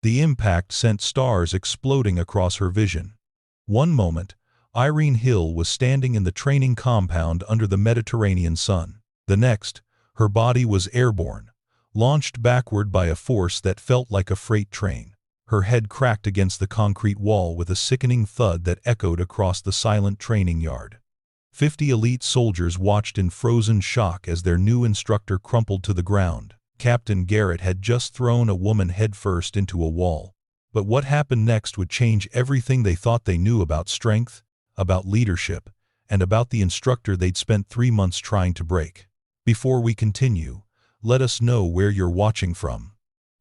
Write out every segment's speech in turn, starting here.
The impact sent stars exploding across her vision. One moment, Irene Hill was standing in the training compound under the Mediterranean sun. The next, her body was airborne, launched backward by a force that felt like a freight train. Her head cracked against the concrete wall with a sickening thud that echoed across the silent training yard. 50 elite soldiers watched in frozen shock as their new instructor crumpled to the ground. Captain Garrett had just thrown a woman headfirst into a wall. But what happened next would change everything they thought they knew about strength, about leadership, and about the instructor they'd spent 3 months trying to break. Before we continue, let us know where you're watching from.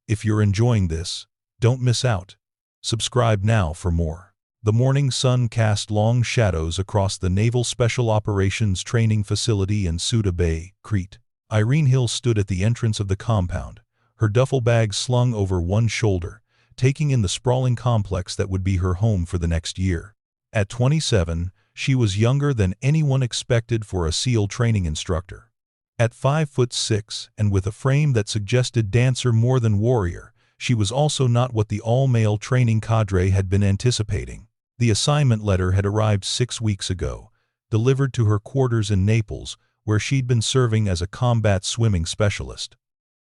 If you're enjoying this, don't miss out. Subscribe now for more. The morning sun cast long shadows across the Naval Special Operations training facility in Souda Bay, Crete. Irene Hill stood at the entrance of the compound, her duffel bag slung over one shoulder, taking in the sprawling complex that would be her home for the next year. At 27, she was younger than anyone expected for a SEAL training instructor. At 5'6" and with a frame that suggested dancer more than warrior, she was also not what the all-male training cadre had been anticipating. The assignment letter had arrived 6 weeks ago, delivered to her quarters in Naples, where she'd been serving as a combat swimming specialist.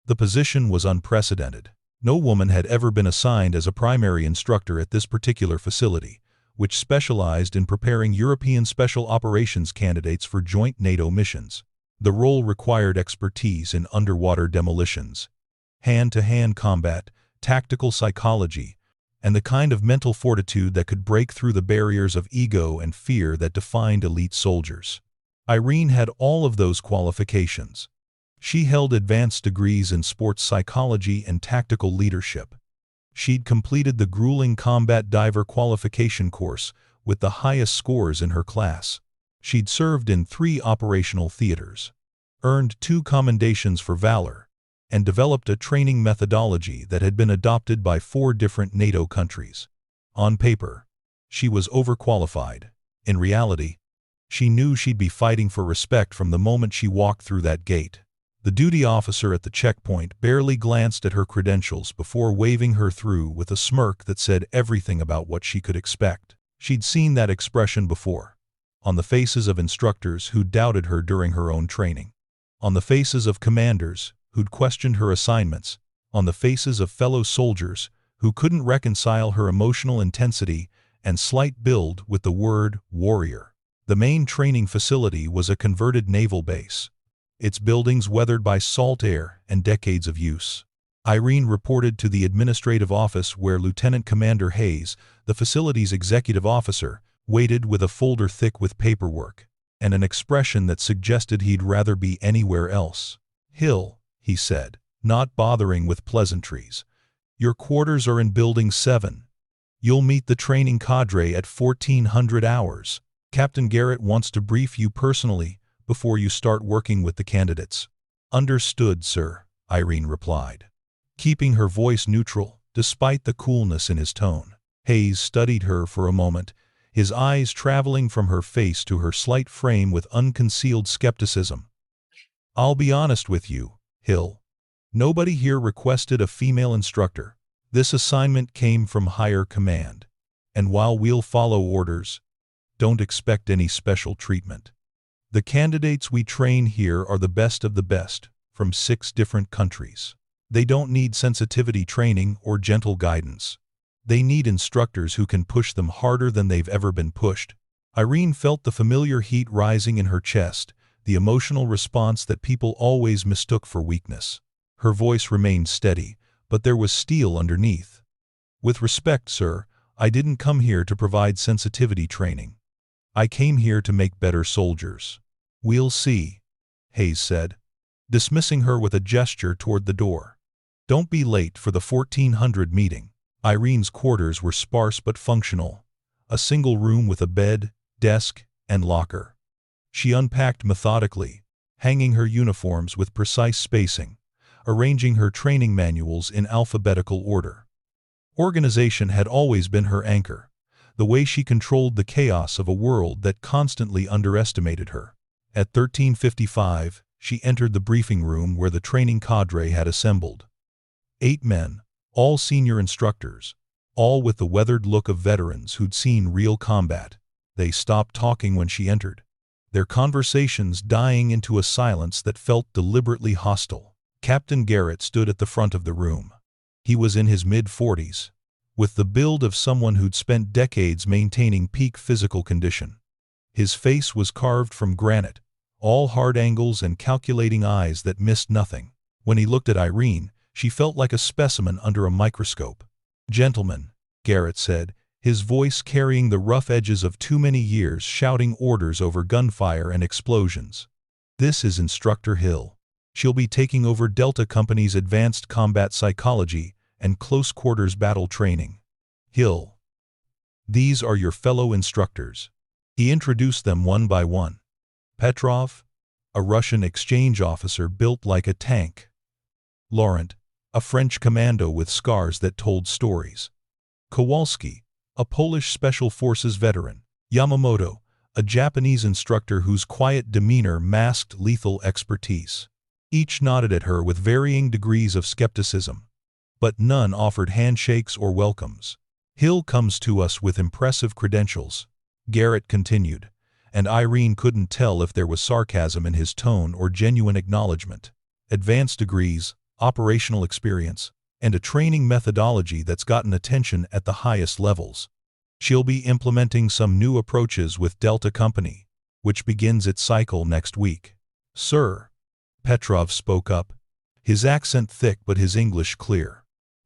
The position was unprecedented. No woman had ever been assigned as a primary instructor at this particular facility, which specialized in preparing European Special Operations candidates for joint NATO missions. The role required expertise in underwater demolitions, hand-to-hand combat, tactical psychology, and the kind of mental fortitude that could break through the barriers of ego and fear that defined elite soldiers. Irene had all of those qualifications. She held advanced degrees in sports psychology and tactical leadership. She'd completed the grueling combat diver qualification course with the highest scores in her class. She'd served in 3 operational theaters, earned 2 commendations for valor, and developed a training methodology that had been adopted by 4 different NATO countries. On paper, she was overqualified. In reality, she knew she'd be fighting for respect from the moment she walked through that gate. The duty officer at the checkpoint barely glanced at her credentials before waving her through with a smirk that said everything about what she could expect. She'd seen that expression before, on the faces of instructors who doubted her during her own training, on the faces of commanders who'd questioned her assignments, on the faces of fellow soldiers who couldn't reconcile her emotional intensity and slight build with the word warrior. The main training facility was a converted naval base, its buildings weathered by salt air and decades of use. Irene reported to the administrative office where Lieutenant Commander Hayes, the facility's executive officer, waited with a folder thick with paperwork and an expression that suggested he'd rather be anywhere else. "Hill," he said, not bothering with pleasantries, "your quarters are in Building 7. You'll meet the training cadre at 1400 hours. Captain Garrett wants to brief you personally before you start working with the candidates." "Understood, sir," Irene replied, keeping her voice neutral despite the coolness in his tone. Hayes studied her for a moment, his eyes traveling from her face to her slight frame with unconcealed skepticism. "I'll be honest with you, Hill. Nobody here requested a female instructor. This assignment came from higher command. And while we'll follow orders, don't expect any special treatment. The candidates we train here are the best of the best, from 6 different countries. They don't need sensitivity training or gentle guidance. They need instructors who can push them harder than they've ever been pushed." Irene felt the familiar heat rising in her chest, the emotional response that people always mistook for weakness. Her voice remained steady, but there was steel underneath. "With respect, sir, I didn't come here to provide sensitivity training. I came here to make better soldiers." "We'll see," Hayes said, dismissing her with a gesture toward the door. "Don't be late for the 1400 meeting." Irene's quarters were sparse but functional, a single room with a bed, desk, and locker. She unpacked methodically, hanging her uniforms with precise spacing, arranging her training manuals in alphabetical order. Organization had always been her anchor, the way she controlled the chaos of a world that constantly underestimated her. At 13:55, she entered the briefing room where the training cadre had assembled. 8 men, All senior instructors, all with the weathered look of veterans who'd seen real combat. They stopped talking when she entered, their conversations dying into a silence that felt deliberately hostile. Captain Garrett stood at the front of the room. He was in his mid-40s, with the build of someone who'd spent decades maintaining peak physical condition. His face was carved from granite, all hard angles and calculating eyes that missed nothing. When he looked at Irene, she felt like a specimen under a microscope. "Gentlemen," Garrett said, his voice carrying the rough edges of too many years shouting orders over gunfire and explosions. "This is Instructor Hill. She'll be taking over Delta Company's advanced combat psychology and close-quarters battle training. Hill, these are your fellow instructors." He introduced them one by one. Petrov, a Russian exchange officer built like a tank. Laurent, a French commando with scars that told stories. Kowalski, a Polish Special Forces veteran. Yamamoto, a Japanese instructor whose quiet demeanor masked lethal expertise. Each nodded at her with varying degrees of skepticism, but none offered handshakes or welcomes. "Hill comes to us with impressive credentials," Garrett continued, and Irene couldn't tell if there was sarcasm in his tone or genuine acknowledgement. "Advanced degrees, operational experience, and a training methodology that's gotten attention at the highest levels. She'll be implementing some new approaches with Delta Company, which begins its cycle next week." "Sir," Petrov spoke up, his accent thick but his English clear.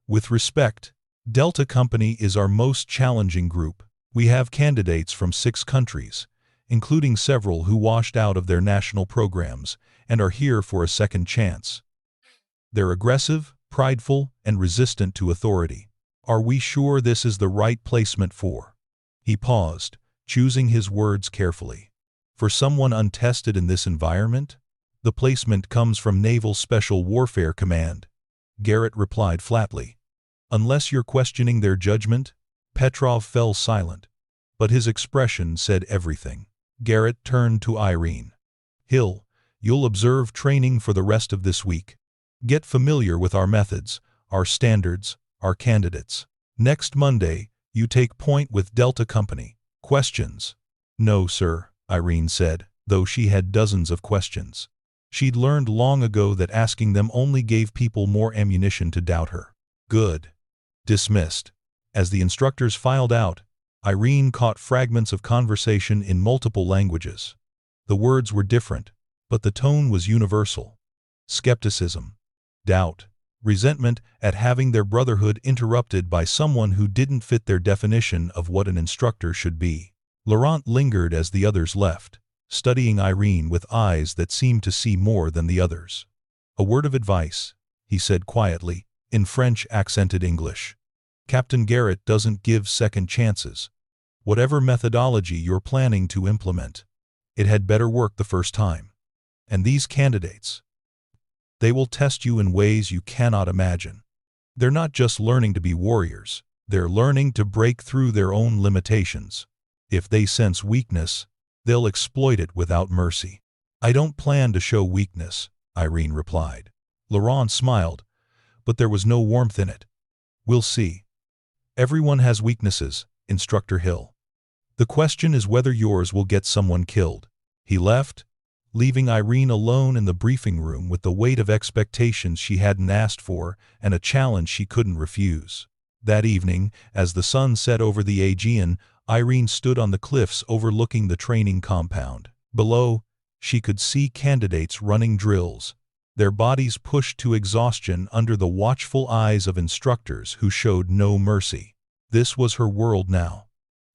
"With respect, Delta Company is our most challenging group. We have candidates from 6 countries, including several who washed out of their national programs and are here for a second chance. They're aggressive, prideful, and resistant to authority. Are we sure this is the right placement for?" He paused, choosing his words carefully. "For someone untested in this environment? The placement comes from Naval Special Warfare Command," Garrett replied flatly. "Unless you're questioning their judgment." Petrov fell silent, but his expression said everything. Garrett turned to Irene. "Hill, you'll observe training for the rest of this week. Get familiar with our methods, our standards, our candidates. Next Monday, you take point with Delta Company. Questions?" "No, sir," Irene said, though she had dozens of questions. She'd learned long ago that asking them only gave people more ammunition to doubt her. "Good." Dismissed. As the instructors filed out, Irene caught fragments of conversation in multiple languages. The words were different, but the tone was universal. Skepticism, doubt, resentment at having their brotherhood interrupted by someone who didn't fit their definition of what an instructor should be. Laurent lingered as the others left, studying Irene with eyes that seemed to see more than the others. "A word of advice," he said quietly, in French-accented English. "Captain Garrett doesn't give second chances. Whatever methodology you're planning to implement, it had better work the first time. And these candidates, they will test you in ways you cannot imagine. They're not just learning to be warriors, they're learning to break through their own limitations. If they sense weakness, they'll exploit it without mercy." "I don't plan to show weakness," Irene replied. Laurent smiled, but there was no warmth in it. "We'll see. Everyone has weaknesses, Instructor Hill. The question is whether yours will get someone killed." He left, leaving Irene alone in the briefing room with the weight of expectations she hadn't asked for and a challenge she couldn't refuse. That evening, as the sun set over the Aegean, Irene stood on the cliffs overlooking the training compound. Below, she could see candidates running drills, their bodies pushed to exhaustion under the watchful eyes of instructors who showed no mercy. This was her world now.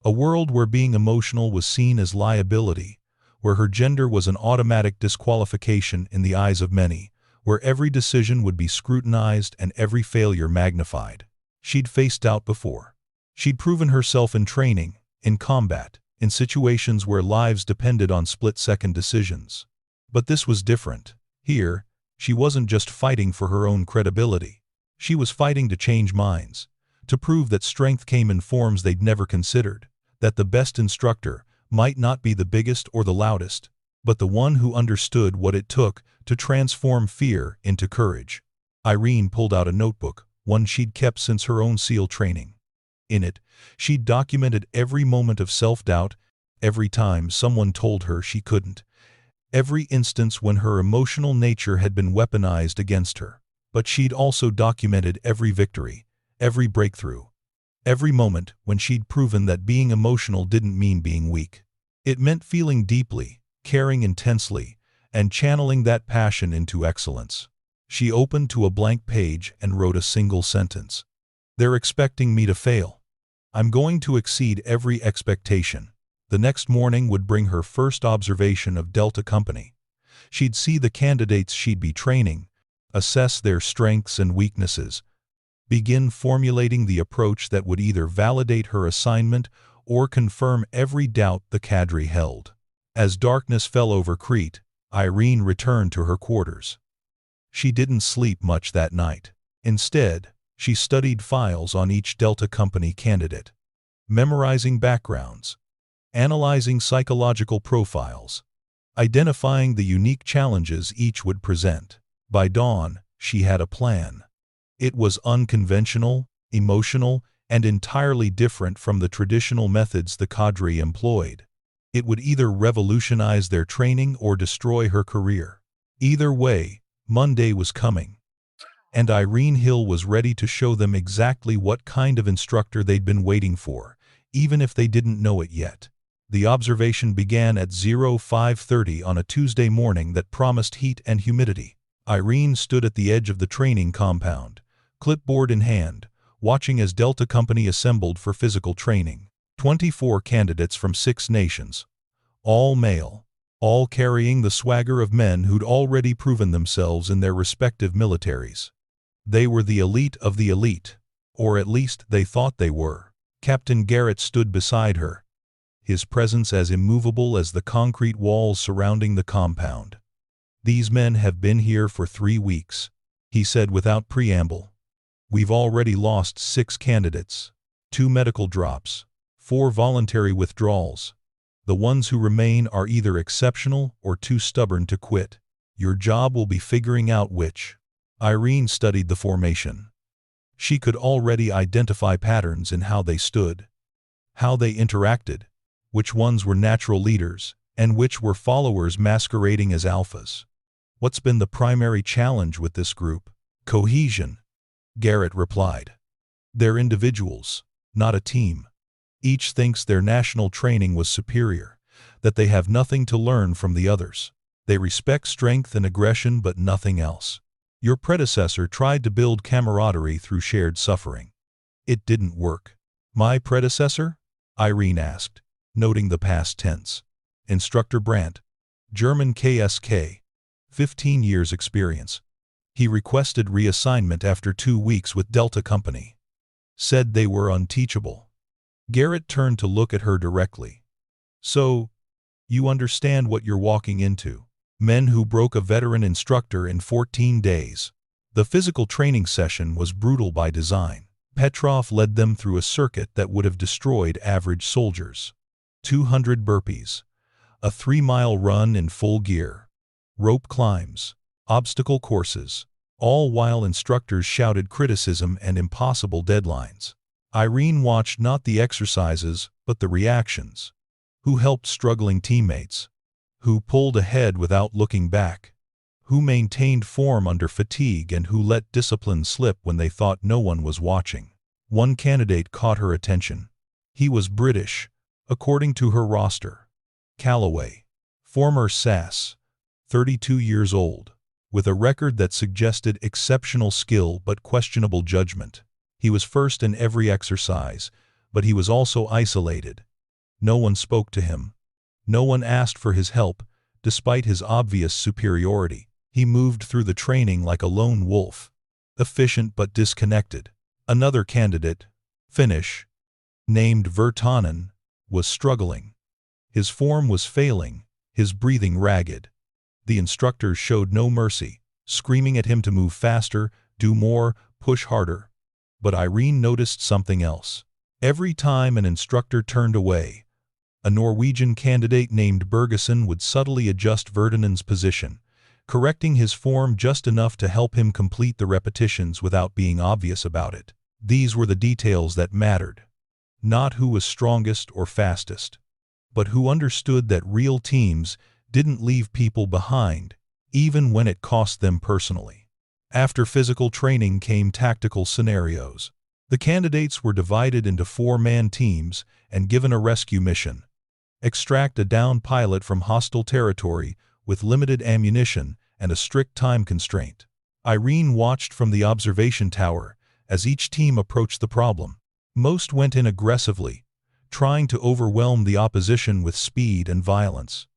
A world where being emotional was seen as liability, where her gender was an automatic disqualification in the eyes of many, where every decision would be scrutinized and every failure magnified. She'd faced doubt before. She'd proven herself in training, in combat, in situations where lives depended on split-second decisions. But this was different. Here, she wasn't just fighting for her own credibility. She was fighting to change minds, to prove that strength came in forms they'd never considered, that the best instructor might not be the biggest or the loudest, but the one who understood what it took to transform fear into courage. Irene pulled out a notebook, one she'd kept since her own SEAL training. In it, she'd documented every moment of self-doubt, every time someone told her she couldn't, every instance when her emotional nature had been weaponized against her. But she'd also documented every victory, every breakthrough, every moment when she'd proven that being emotional didn't mean being weak. It meant feeling deeply, caring intensely, and channeling that passion into excellence. She opened to a blank page and wrote a single sentence. "They're expecting me to fail. I'm going to exceed every expectation." The next morning would bring her first observation of Delta Company. She'd see the candidates she'd be training, assess their strengths and weaknesses, begin formulating the approach that would either validate her assignment or confirm every doubt the cadre held. As darkness fell over Crete, Irene returned to her quarters. She didn't sleep much that night. Instead, she studied files on each Delta Company candidate, memorizing backgrounds, analyzing psychological profiles, identifying the unique challenges each would present. By dawn, she had a plan. It was unconventional, emotional, and entirely different from the traditional methods the cadre employed. It would either revolutionize their training or destroy her career. Either way, Monday was coming, and Irene Hill was ready to show them exactly what kind of instructor they'd been waiting for, even if they didn't know it yet. The observation began at 05:30 on a Tuesday morning that promised heat and humidity. Irene stood at the edge of the training compound, clipboard in hand, watching as Delta Company assembled for physical training. 24 candidates from 6 nations, all male, all carrying the swagger of men who'd already proven themselves in their respective militaries. They were the elite of the elite, or at least they thought they were. Captain Garrett stood beside her, his presence as immovable as the concrete walls surrounding the compound. "These men have been here for 3 weeks," he said without preamble. "We've already lost 6 candidates, 2 medical drops, 4 voluntary withdrawals. The ones who remain are either exceptional or too stubborn to quit. Your job will be figuring out which." Irene studied the formation. She could already identify patterns in how they stood, how they interacted, which ones were natural leaders, and which were followers masquerading as alphas. "What's been the primary challenge with this group?" "Cohesion," Garrett replied. "They're individuals, not a team. Each thinks their national training was superior, that they have nothing to learn from the others. They respect strength and aggression but nothing else. Your predecessor tried to build camaraderie through shared suffering. It didn't work." "My predecessor?" Irene asked, noting the past tense. "Instructor Brandt, German KSK, 15 years experience. He requested reassignment after 2 weeks with Delta Company. Said they were unteachable." Garrett turned to look at her directly. "So, you understand what you're walking into. Men who broke a veteran instructor in 14 days. The physical training session was brutal by design. Petrov led them through a circuit that would have destroyed average soldiers. 200 burpees, a 3-mile run in full gear, rope climbs, obstacle courses, all while instructors shouted criticism and impossible deadlines. Irene watched not the exercises, but the reactions. Who helped struggling teammates? Who pulled ahead without looking back? Who maintained form under fatigue and who let discipline slip when they thought no one was watching? One candidate caught her attention. He was British, according to her roster. Calloway, former SAS, 32 years old, with a record that suggested exceptional skill but questionable judgment. He was first in every exercise, but he was also isolated. No one spoke to him. No one asked for his help, despite his obvious superiority. He moved through the training like a lone wolf, efficient but disconnected. Another candidate, Finnish, named Virtanen, was struggling. His form was failing, his breathing ragged. The instructors showed no mercy, screaming at him to move faster, do more, push harder. But Irene noticed something else. Every time an instructor turned away, a Norwegian candidate named Bergeson would subtly adjust Virtanen's position, correcting his form just enough to help him complete the repetitions without being obvious about it. These were the details that mattered. Not who was strongest or fastest, but who understood that real teams didn't leave people behind, even when it cost them personally. After physical training came tactical scenarios. The candidates were divided into 4-man teams and given a rescue mission. Extract a downed pilot from hostile territory with limited ammunition and a strict time constraint. Irene watched from the observation tower as each team approached the problem. Most went in aggressively, trying to overwhelm the opposition with speed and violence.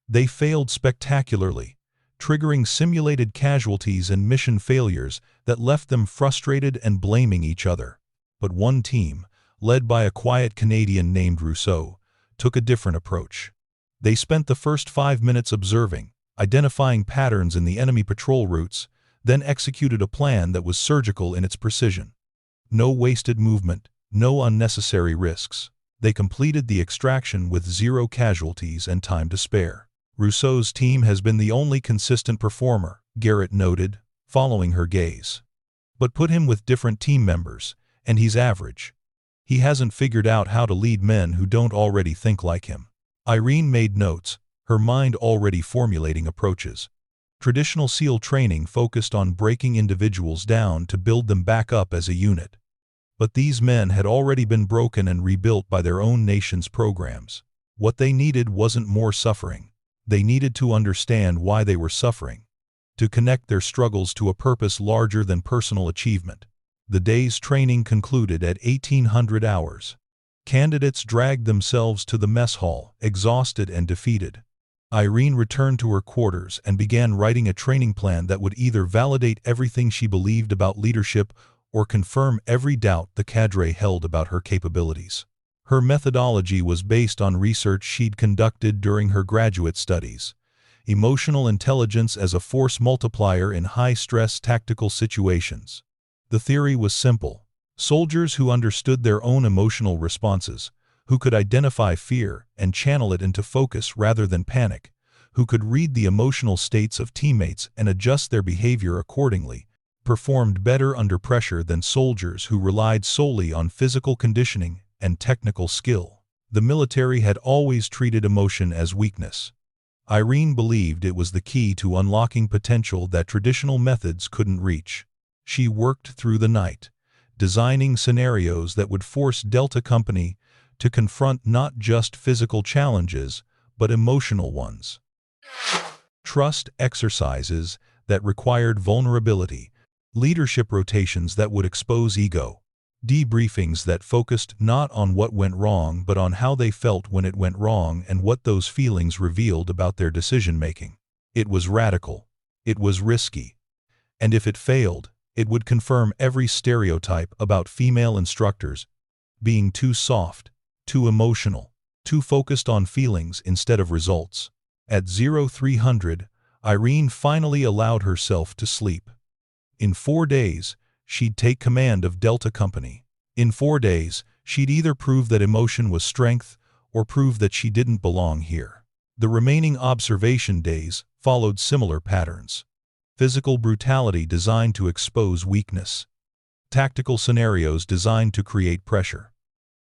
They failed spectacularly, triggering simulated casualties and mission failures that left them frustrated and blaming each other. But one team, led by a quiet Canadian named Rousseau, took a different approach. They spent the first 5 minutes observing, identifying patterns in the enemy patrol routes, then executed a plan that was surgical in its precision. No wasted movement, no unnecessary risks. They completed the extraction with 0 casualties and time to spare. Rousseau's team has been the only consistent performer, Garrett noted, following her gaze. But put him with different team members, and he's average. He hasn't figured out how to lead men who don't already think like him. Irene made notes, her mind already formulating approaches. Traditional SEAL training focused on breaking individuals down to build them back up as a unit. But these men had already been broken and rebuilt by their own nation's programs. What they needed wasn't more suffering. They needed to understand why they were suffering, to connect their struggles to a purpose larger than personal achievement. The day's training concluded at 1800 hours. Candidates dragged themselves to the mess hall, exhausted and defeated. Irene returned to her quarters and began writing a training plan that would either validate everything she believed about leadership or confirm every doubt the cadre held about her capabilities. Her methodology was based on research she'd conducted during her graduate studies. Emotional intelligence as a force multiplier in high-stress tactical situations. The theory was simple. Soldiers who understood their own emotional responses, who could identify fear and channel it into focus rather than panic, who could read the emotional states of teammates and adjust their behavior accordingly, performed better under pressure than soldiers who relied solely on physical conditioning and technical skill. The military had always treated emotion as weakness. Irene believed it was the key to unlocking potential that traditional methods couldn't reach. She worked through the night, designing scenarios that would force Delta Company to confront not just physical challenges, but emotional ones. Trust exercises that required vulnerability, leadership rotations that would expose ego, debriefings that focused not on what went wrong but on how they felt when it went wrong and what those feelings revealed about their decision-making. It was radical. It was risky. And if it failed, it would confirm every stereotype about female instructors: being too soft, too emotional, too focused on feelings instead of results. At 0300, Irene finally allowed herself to sleep. In 4 days, she'd take command of Delta Company. In 4 days, she'd either prove that emotion was strength or prove that she didn't belong here. The remaining observation days followed similar patterns. Physical brutality designed to expose weakness. Tactical scenarios designed to create pressure.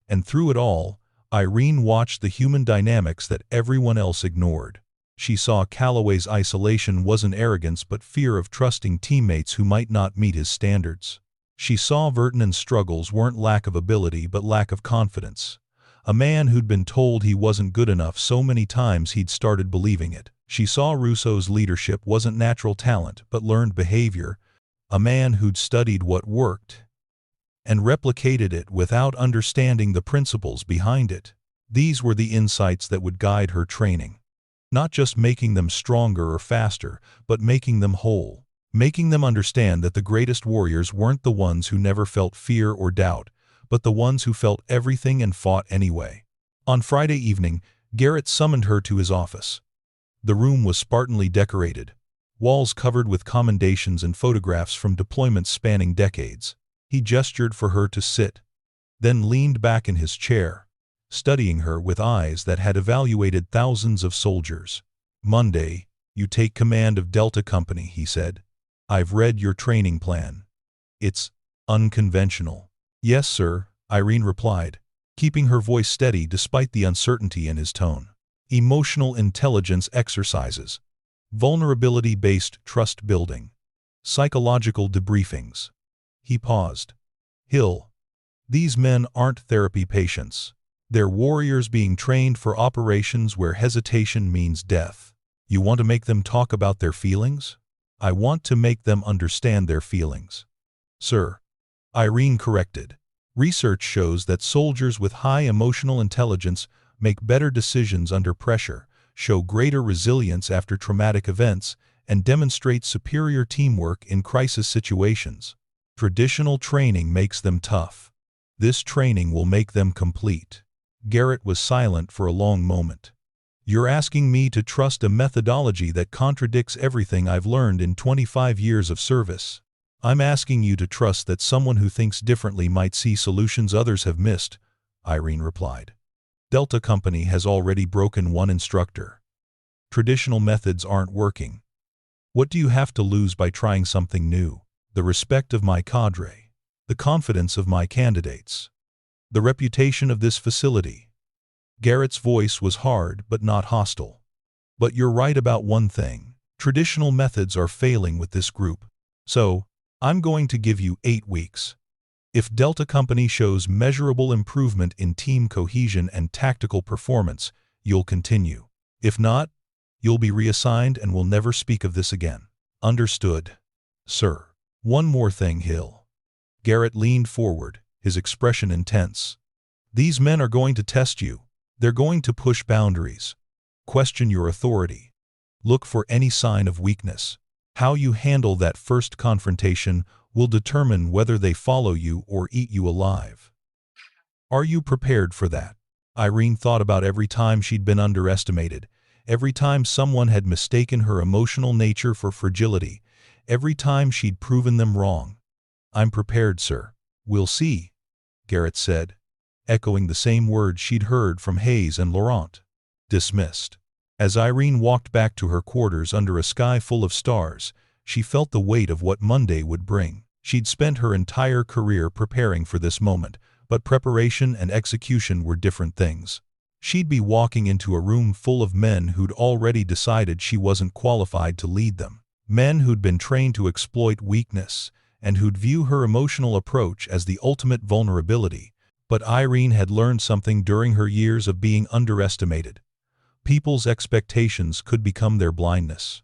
And through it all, Irene watched the human dynamics that everyone else ignored. She saw Calloway's isolation wasn't arrogance but fear of trusting teammates who might not meet his standards. She saw Vertonen's struggles weren't lack of ability but lack of confidence. A man who'd been told he wasn't good enough so many times he'd started believing it. She saw Rousseau's leadership wasn't natural talent but learned behavior, a man who'd studied what worked and replicated it without understanding the principles behind it. These were the insights that would guide her training. Not just making them stronger or faster, but making them whole. Making them understand that the greatest warriors weren't the ones who never felt fear or doubt, but the ones who felt everything and fought anyway. On Friday evening, Garrett summoned her to his office. The room was spartanly decorated, walls covered with commendations and photographs from deployments spanning decades. He gestured for her to sit, then leaned back in his chair, studying her with eyes that had evaluated thousands of soldiers. Monday, "You take command of Delta Company," he said. "I've read your training plan. It's unconventional." "Yes, sir," Irene replied, keeping her voice steady despite the uncertainty in his tone. "Emotional intelligence exercises, vulnerability-based trust building, psychological debriefings." He paused. "Hill, these men aren't therapy patients. They're warriors being trained for operations where hesitation means death. You want to make them talk about their feelings?" "I want to make them understand their feelings, sir," Irene corrected. "Research shows that soldiers with high emotional intelligence make better decisions under pressure, show greater resilience after traumatic events, and demonstrate superior teamwork in crisis situations. Traditional training makes them tough. This training will make them complete." Garrett was silent for a long moment. "You're asking me to trust a methodology that contradicts everything I've learned in 25 years of service. I'm asking you to trust that someone who thinks differently might see solutions others have missed," Irene replied. "Delta Company has already broken one instructor. Traditional methods aren't working. What do you have to lose by trying something new? The respect of my cadre, the confidence of my candidates, the reputation of this facility." Garrett's voice was hard but not hostile. "But you're right about one thing. Traditional methods are failing with this group. So, I'm going to give you 8 weeks. If Delta Company shows measurable improvement in team cohesion and tactical performance, you'll continue. If not, you'll be reassigned and we'll never speak of this again." "Understood, sir." "One more thing, Hill." Garrett leaned forward, his expression intense. "These men are going to test you. They're going to push boundaries, question your authority, look for any sign of weakness. How you handle that first confrontation will determine whether they follow you or eat you alive. Are you prepared for that?" Irene thought about every time she'd been underestimated, every time someone had mistaken her emotional nature for fragility, every time she'd proven them wrong. "I'm prepared, sir." "We'll see," Garrett said, echoing the same words she'd heard from Hayes and Laurent. Dismissed. As Irene walked back to her quarters under a sky full of stars, she felt the weight of what Monday would bring. She'd spent her entire career preparing for this moment, but preparation and execution were different things. She'd be walking into a room full of men who'd already decided she wasn't qualified to lead them. Men who'd been trained to exploit weakness, and who'd view her emotional approach as the ultimate vulnerability. But Irene had learned something during her years of being underestimated. People's expectations could become their blindness.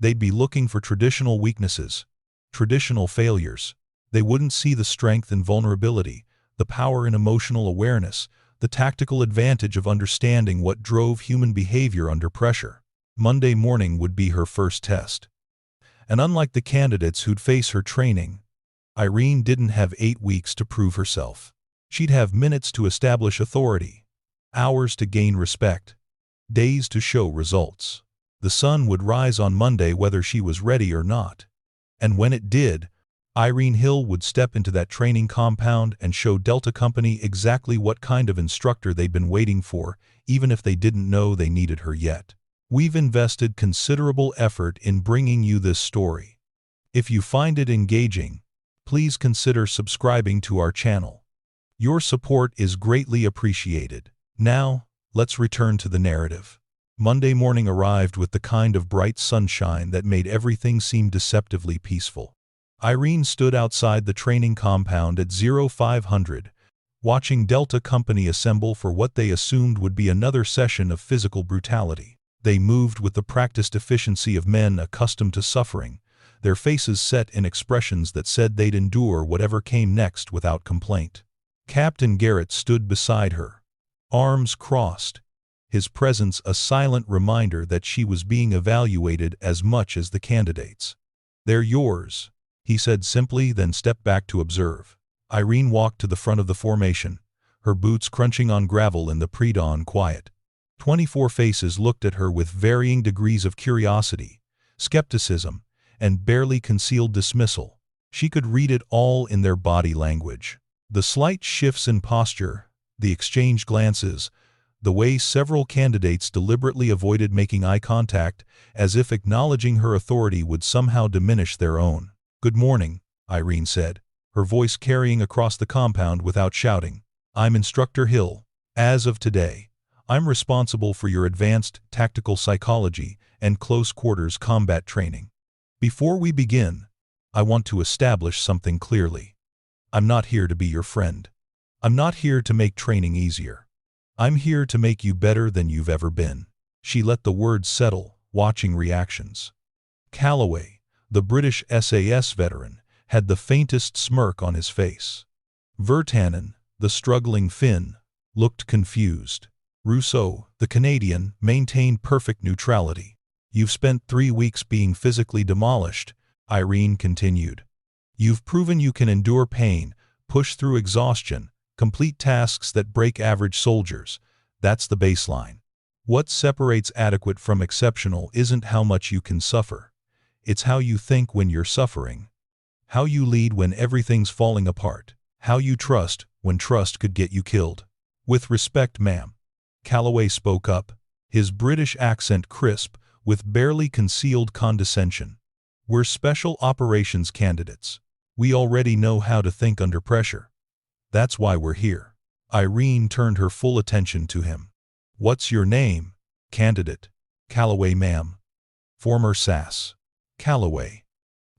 They'd be looking for traditional weaknesses, traditional failures. They wouldn't see the strength in vulnerability, the power in emotional awareness, the tactical advantage of understanding what drove human behavior under pressure. Monday morning would be her first test. And unlike the candidates who'd face her training, Irene didn't have 8 weeks to prove herself. She'd have minutes to establish authority, hours to gain respect, days to show results. The sun would rise on Monday whether she was ready or not. And when it did, Irene Hill would step into that training compound and show Delta Company exactly what kind of instructor they'd been waiting for, even if they didn't know they needed her yet. We've invested considerable effort in bringing you this story. If you find it engaging, please consider subscribing to our channel. Your support is greatly appreciated. Now, let's return to the narrative. Monday morning arrived with the kind of bright sunshine that made everything seem deceptively peaceful. Irene stood outside the training compound at 0500, watching Delta Company assemble for what they assumed would be another session of physical brutality. They moved with the practiced efficiency of men accustomed to suffering, their faces set in expressions that said they'd endure whatever came next without complaint. Captain Garrett stood beside her, arms crossed, his presence a silent reminder that she was being evaluated as much as the candidates. "They're yours," he said simply, then stepped back to observe. Irene walked to the front of the formation, her boots crunching on gravel in the pre-dawn quiet. 24 faces looked at her with varying degrees of curiosity, skepticism, and barely concealed dismissal. She could read it all in their body language. The slight shifts in posture, the exchanged glances, The way several candidates deliberately avoided making eye contact, as if acknowledging her authority would somehow diminish their own. "Good morning," Irene said, her voice carrying across the compound without shouting. "I'm Instructor Hill. As of today, I'm responsible for your advanced tactical psychology and close-quarters combat training. Before we begin, I want to establish something clearly. I'm not here to be your friend. I'm not here to make training easier. I'm here to make you better than you've ever been." She let the words settle, watching reactions. Calloway, the British SAS veteran, had the faintest smirk on his face. Virtanen, the struggling Finn, looked confused. Rousseau, the Canadian, maintained perfect neutrality. "You've spent 3 weeks being physically demolished," Irene continued. "You've proven you can endure pain, push through exhaustion, complete tasks that break average soldiers. That's the baseline. What separates adequate from exceptional isn't how much you can suffer. It's how you think when you're suffering. How you lead when everything's falling apart. How you trust when trust could get you killed." "With respect, ma'am," Calloway spoke up, his British accent crisp, with barely concealed condescension. "We're special operations candidates. We already know how to think under pressure. That's why we're here." Irene turned her full attention to him. "What's your name, candidate?" "Calloway, ma'am." Former SAS. "Calloway.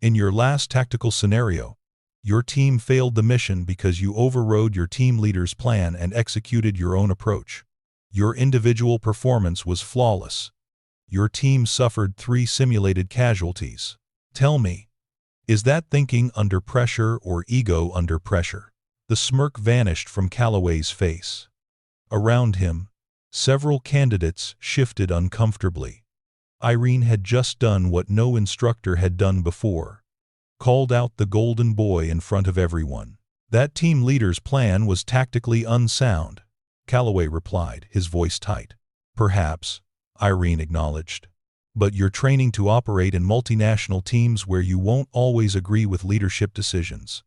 In your last tactical scenario, your team failed the mission because you overrode your team leader's plan and executed your own approach. Your individual performance was flawless. Your team suffered 3 simulated casualties. Tell me, is that thinking under pressure or ego under pressure?" The smirk vanished from Calloway's face. Around him, several candidates shifted uncomfortably. Irene had just done what no instructor had done before. Called out the golden boy in front of everyone. "That team leader's plan was tactically unsound," Calloway replied, his voice tight. "Perhaps," Irene acknowledged. "But you're training to operate in multinational teams where you won't always agree with leadership decisions.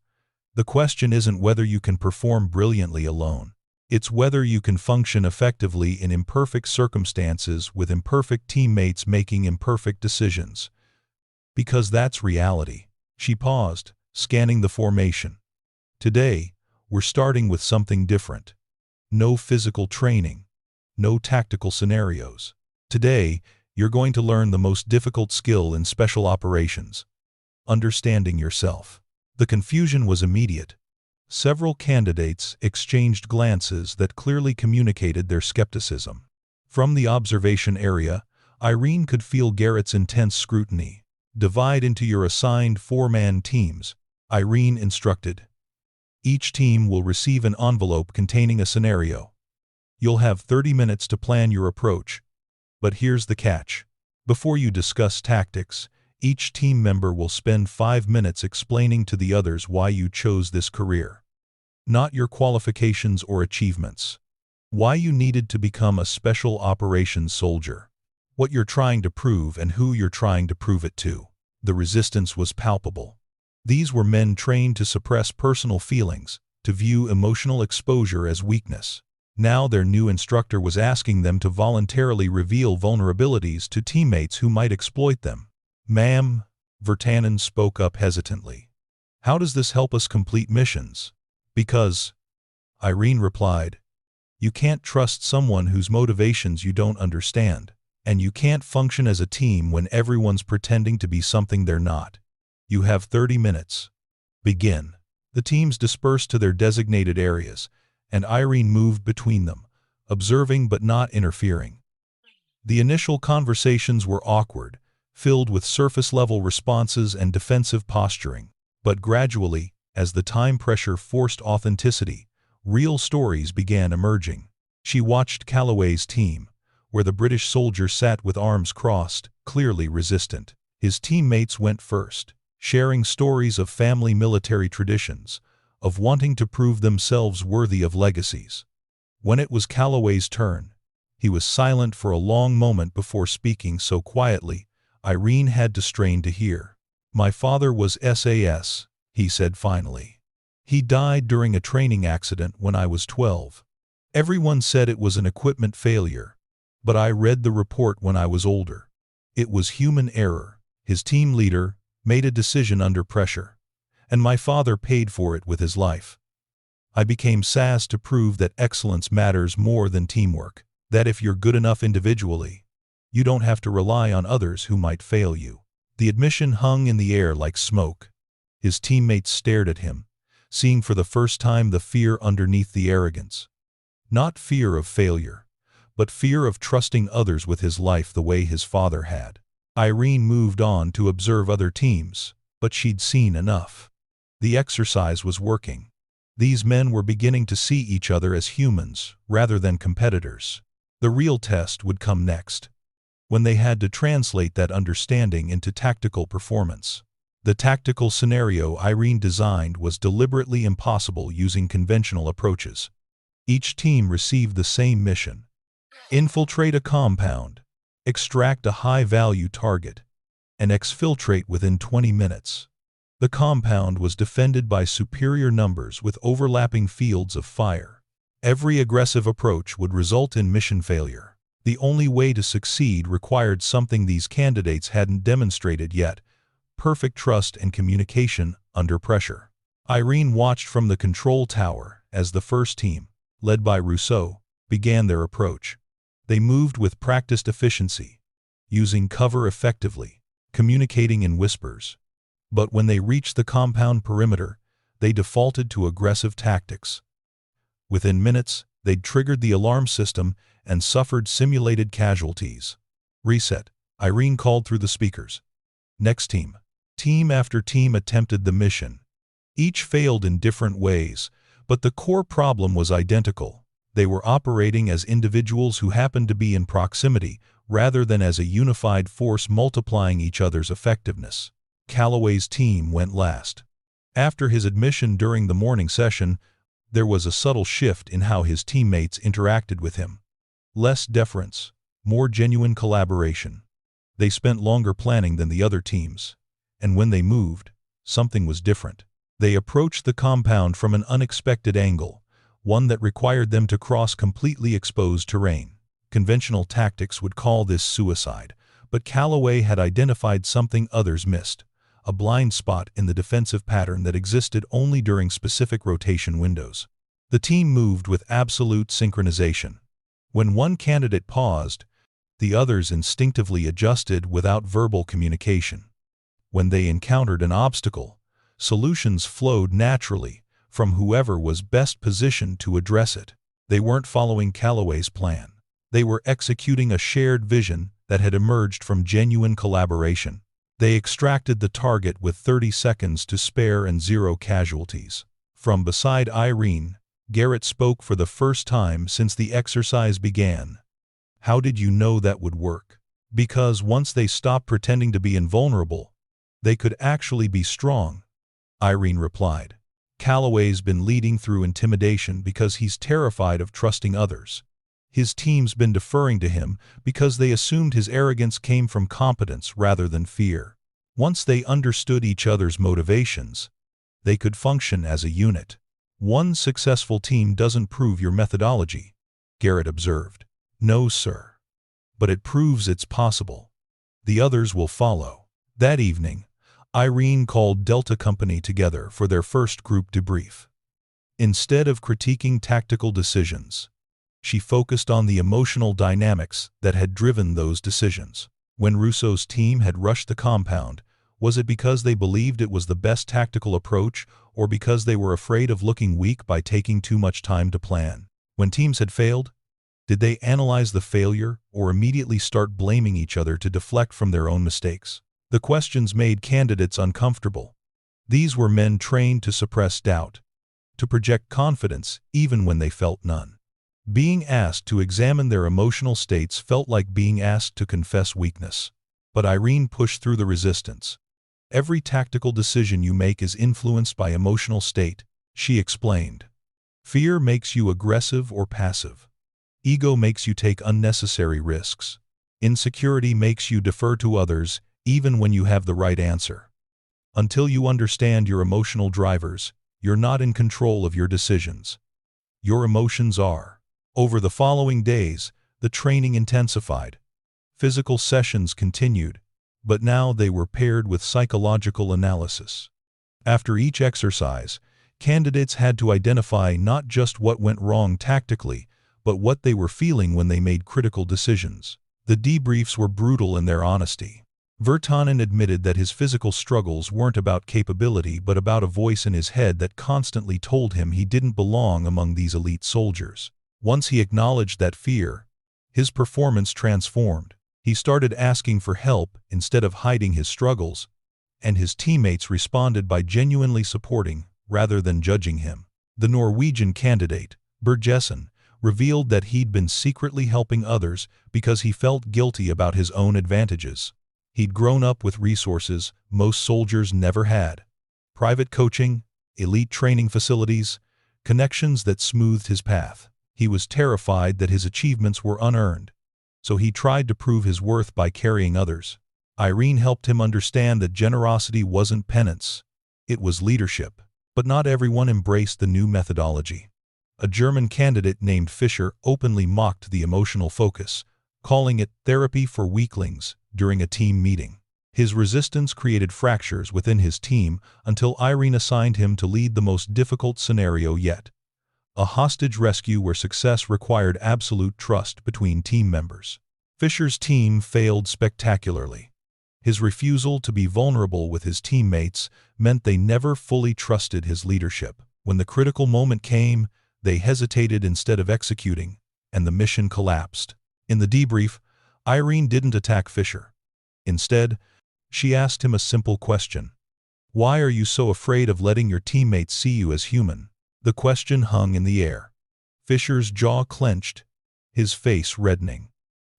The question isn't whether you can perform brilliantly alone. It's whether you can function effectively in imperfect circumstances with imperfect teammates making imperfect decisions. Because that's reality." She paused, scanning the formation. "Today, we're starting with something different. No physical training. No tactical scenarios. Today, you're going to learn the most difficult skill in special operations: understanding yourself." The confusion was immediate. Several candidates exchanged glances that clearly communicated their skepticism. From the observation area, Irene could feel Garrett's intense scrutiny. "Divide into your assigned 4-man teams," Irene instructed. "Each team will receive an envelope containing a scenario. You'll have 30 minutes to plan your approach. But here's the catch. Before you discuss tactics, each team member will spend 5 minutes explaining to the others why you chose this career. Not your qualifications or achievements. Why you needed to become a special operations soldier. What you're trying to prove and who you're trying to prove it to." The resistance was palpable. These were men trained to suppress personal feelings, to view emotional exposure as weakness. Now their new instructor was asking them to voluntarily reveal vulnerabilities to teammates who might exploit them. "Ma'am," Virtanen spoke up hesitantly, "how does this help us complete missions?" "Because," Irene replied, "you can't trust someone whose motivations you don't understand, and you can't function as a team when everyone's pretending to be something they're not. You have 30 minutes. Begin." The teams dispersed to their designated areas, and Irene moved between them, observing but not interfering. The initial conversations were awkward, filled with surface-level responses and defensive posturing. But gradually, as the time pressure forced authenticity, real stories began emerging. She watched Calloway's team, where the British soldier sat with arms crossed, clearly resistant. His teammates went first, sharing stories of family military traditions, of wanting to prove themselves worthy of legacies. When it was Calloway's turn, he was silent for a long moment before speaking so quietly, Irene had to strain to hear. "My father was SAS, he said finally. He died during a training accident when I was 12. Everyone said it was an equipment failure, but I read the report when I was older. It was human error. His team leader made a decision under pressure, and my father paid for it with his life. I became SAS to prove that excellence matters more than teamwork, that if you're good enough individually, you don't have to rely on others who might fail you. The admission hung in the air like smoke. His teammates stared at him, seeing for the first time the fear underneath the arrogance. Not fear of failure, but fear of trusting others with his life the way his father had. Irene moved on to observe other teams, but she'd seen enough. The exercise was working. These men were beginning to see each other as humans rather than competitors. The real test would come next, when they had to translate that understanding into tactical performance. The tactical scenario Irene designed was deliberately impossible using conventional approaches. Each team received the same mission: infiltrate a compound, extract a high-value target, and exfiltrate within 20 minutes. The compound was defended by superior numbers with overlapping fields of fire. Every aggressive approach would result in mission failure. The only way to succeed required something these candidates hadn't demonstrated yet: perfect trust and communication under pressure. Irene watched from the control tower as the first team, led by Rousseau, began their approach. They moved with practiced efficiency, using cover effectively, communicating in whispers. But when they reached the compound perimeter, they defaulted to aggressive tactics. Within minutes, they'd triggered the alarm system and suffered simulated casualties. Reset, Irene called through the speakers. Next team. Team after team attempted the mission. Each failed in different ways, but the core problem was identical. They were operating as individuals who happened to be in proximity, rather than as a unified force multiplying each other's effectiveness. Calloway's team went last. After his admission during the morning session, there was a subtle shift in how his teammates interacted with him. Less deference, more genuine collaboration. They spent longer planning than the other teams, and when they moved, something was different. They approached the compound from an unexpected angle, one that required them to cross completely exposed terrain. Conventional tactics would call this suicide, but Calloway had identified something others missed: a blind spot in the defensive pattern that existed only during specific rotation windows. The team moved with absolute synchronization. When one candidate paused, the others instinctively adjusted without verbal communication. When they encountered an obstacle, solutions flowed naturally from whoever was best positioned to address it. They weren't following Calloway's plan. They were executing a shared vision that had emerged from genuine collaboration. They extracted the target with 30 seconds to spare and 0 casualties. From beside Irene, Garrett spoke for the first time since the exercise began. "How did you know that would work?" "Because once they stopped pretending to be invulnerable, they could actually be strong," Irene replied. "Calloway's been leading through intimidation because he's terrified of trusting others. His team's been deferring to him because they assumed his arrogance came from competence rather than fear. Once they understood each other's motivations, they could function as a unit." "One successful team doesn't prove your methodology," Garrett observed. "No, sir. But it proves it's possible. The others will follow." That evening, Irene called Delta Company together for their first group debrief. Instead of critiquing tactical decisions, she focused on the emotional dynamics that had driven those decisions. When Rousseau's team had rushed the compound, was it because they believed it was the best tactical approach, or because they were afraid of looking weak by taking too much time to plan? When teams had failed, did they analyze the failure or immediately start blaming each other to deflect from their own mistakes? The questions made candidates uncomfortable. These were men trained to suppress doubt, to project confidence even when they felt none. Being asked to examine their emotional states felt like being asked to confess weakness. But Irene pushed through the resistance. "Every tactical decision you make is influenced by emotional state," she explained. "Fear makes you aggressive or passive. Ego makes you take unnecessary risks. Insecurity makes you defer to others even when you have the right answer. Until you understand your emotional drivers, you're not in control of your decisions. Your emotions are." Over the following days, the training intensified. Physical sessions continued, but now they were paired with psychological analysis. After each exercise, candidates had to identify not just what went wrong tactically, but what they were feeling when they made critical decisions. The debriefs were brutal in their honesty. Virtanen admitted that his physical struggles weren't about capability but about a voice in his head that constantly told him he didn't belong among these elite soldiers. Once he acknowledged that fear, his performance transformed. He started asking for help instead of hiding his struggles, and his teammates responded by genuinely supporting rather than judging him. The Norwegian candidate, Bergesen, revealed that he'd been secretly helping others because he felt guilty about his own advantages. He'd grown up with resources most soldiers never had: private coaching, elite training facilities, connections that smoothed his path. He was terrified that his achievements were unearned, so he tried to prove his worth by carrying others. Irene helped him understand that generosity wasn't penance, it was leadership. But not everyone embraced the new methodology. A German candidate named Fischer openly mocked the emotional focus, calling it therapy for weaklings during a team meeting. His resistance created fractures within his team until Irene assigned him to lead the most difficult scenario yet: a hostage rescue where success required absolute trust between team members. Fischer's team failed spectacularly. His refusal to be vulnerable with his teammates meant they never fully trusted his leadership. When the critical moment came, they hesitated instead of executing, and the mission collapsed. In the debrief, Irene didn't attack Fischer. Instead, she asked him a simple question: "Why are you so afraid of letting your teammates see you as human?" The question hung in the air. Fischer's jaw clenched, his face reddening.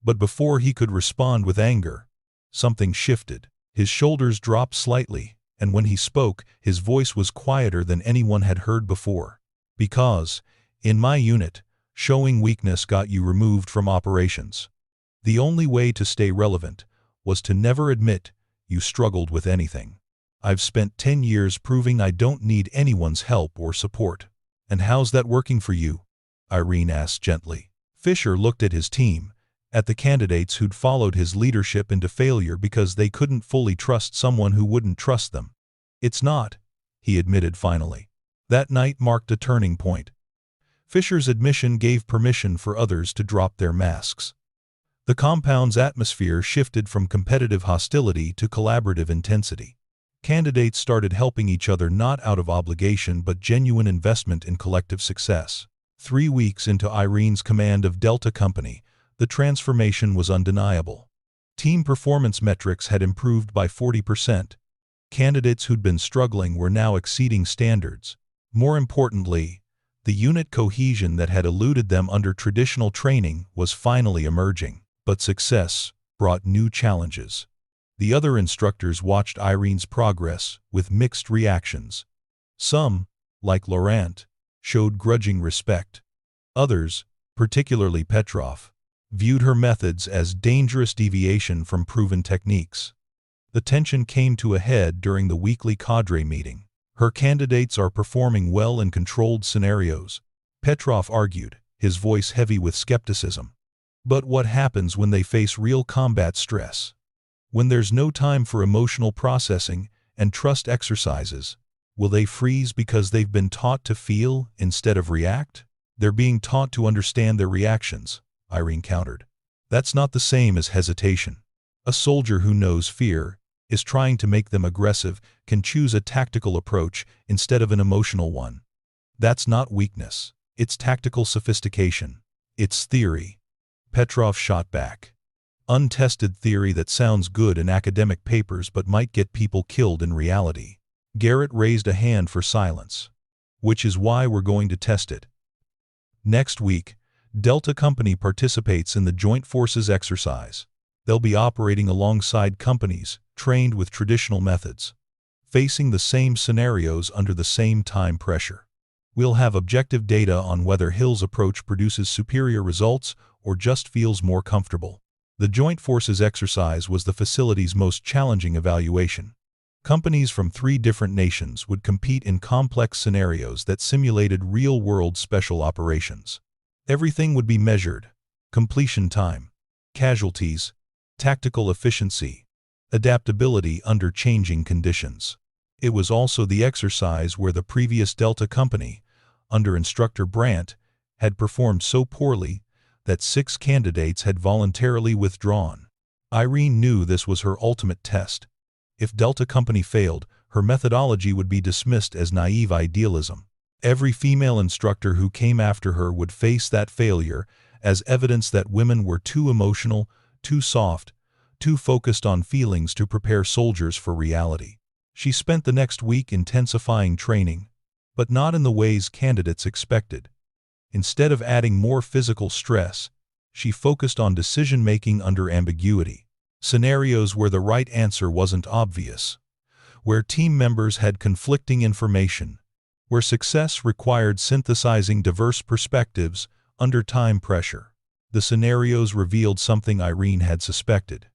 But before he could respond with anger, something shifted. His shoulders dropped slightly, and when he spoke, his voice was quieter than anyone had heard before. "Because, in my unit, showing weakness got you removed from operations. The only way to stay relevant was to never admit you struggled with anything. I've spent 10 years proving I don't need anyone's help or support." "And how's that working for you?" Irene asked gently. Fischer looked at his team, at the candidates who'd followed his leadership into failure because they couldn't fully trust someone who wouldn't trust them. "It's not," he admitted finally. That night marked a turning point. Fischer's admission gave permission for others to drop their masks. The compound's atmosphere shifted from competitive hostility to collaborative intensity. Candidates started helping each other not out of obligation but genuine investment in collective success. 3 weeks into Irene's command of Delta Company, the transformation was undeniable. Team performance metrics had improved by 40%. Candidates who'd been struggling were now exceeding standards. More importantly, the unit cohesion that had eluded them under traditional training was finally emerging. But success brought new challenges. The other instructors watched Irene's progress with mixed reactions. Some, like Laurent, showed grudging respect. Others, particularly Petrov, viewed her methods as dangerous deviation from proven techniques. The tension came to a head during the weekly cadre meeting. "Her candidates are performing well in controlled scenarios," Petrov argued, his voice heavy with skepticism. "But what happens when they face real combat stress? When there's no time for emotional processing and trust exercises, will they freeze because they've been taught to feel instead of react?" "They're being taught to understand their reactions," Irene countered. "That's not the same as hesitation. A soldier who knows fear is trying to make them aggressive can choose a tactical approach instead of an emotional one. That's not weakness. It's tactical sophistication. It's theory." Petrov shot back. "Untested theory that sounds good in academic papers but might get people killed in reality." Garrett raised a hand for silence. "Which is why we're going to test it." Next week, Delta Company participates in the Joint Forces exercise. They'll be operating alongside companies trained with traditional methods, facing the same scenarios under the same time pressure. We'll have objective data on whether Hill's approach produces superior results or just feels more comfortable. The Joint Forces exercise was the facility's most challenging evaluation. Companies from 3 different nations would compete in complex scenarios that simulated real-world special operations. Everything would be measured: completion time, casualties, tactical efficiency, adaptability under changing conditions. It was also the exercise where the previous Delta Company, under Instructor Brandt, had performed so poorly that 6 candidates had voluntarily withdrawn. Irene knew this was her ultimate test. If Delta Company failed, her methodology would be dismissed as naive idealism. Every female instructor who came after her would face that failure as evidence that women were too emotional, too soft, too focused on feelings to prepare soldiers for reality. She spent the next week intensifying training, but not in the ways candidates expected. Instead of adding more physical stress, she focused on decision-making under ambiguity, scenarios where the right answer wasn't obvious, where team members had conflicting information, where success required synthesizing diverse perspectives under time pressure. The scenarios revealed something Irene had suspected.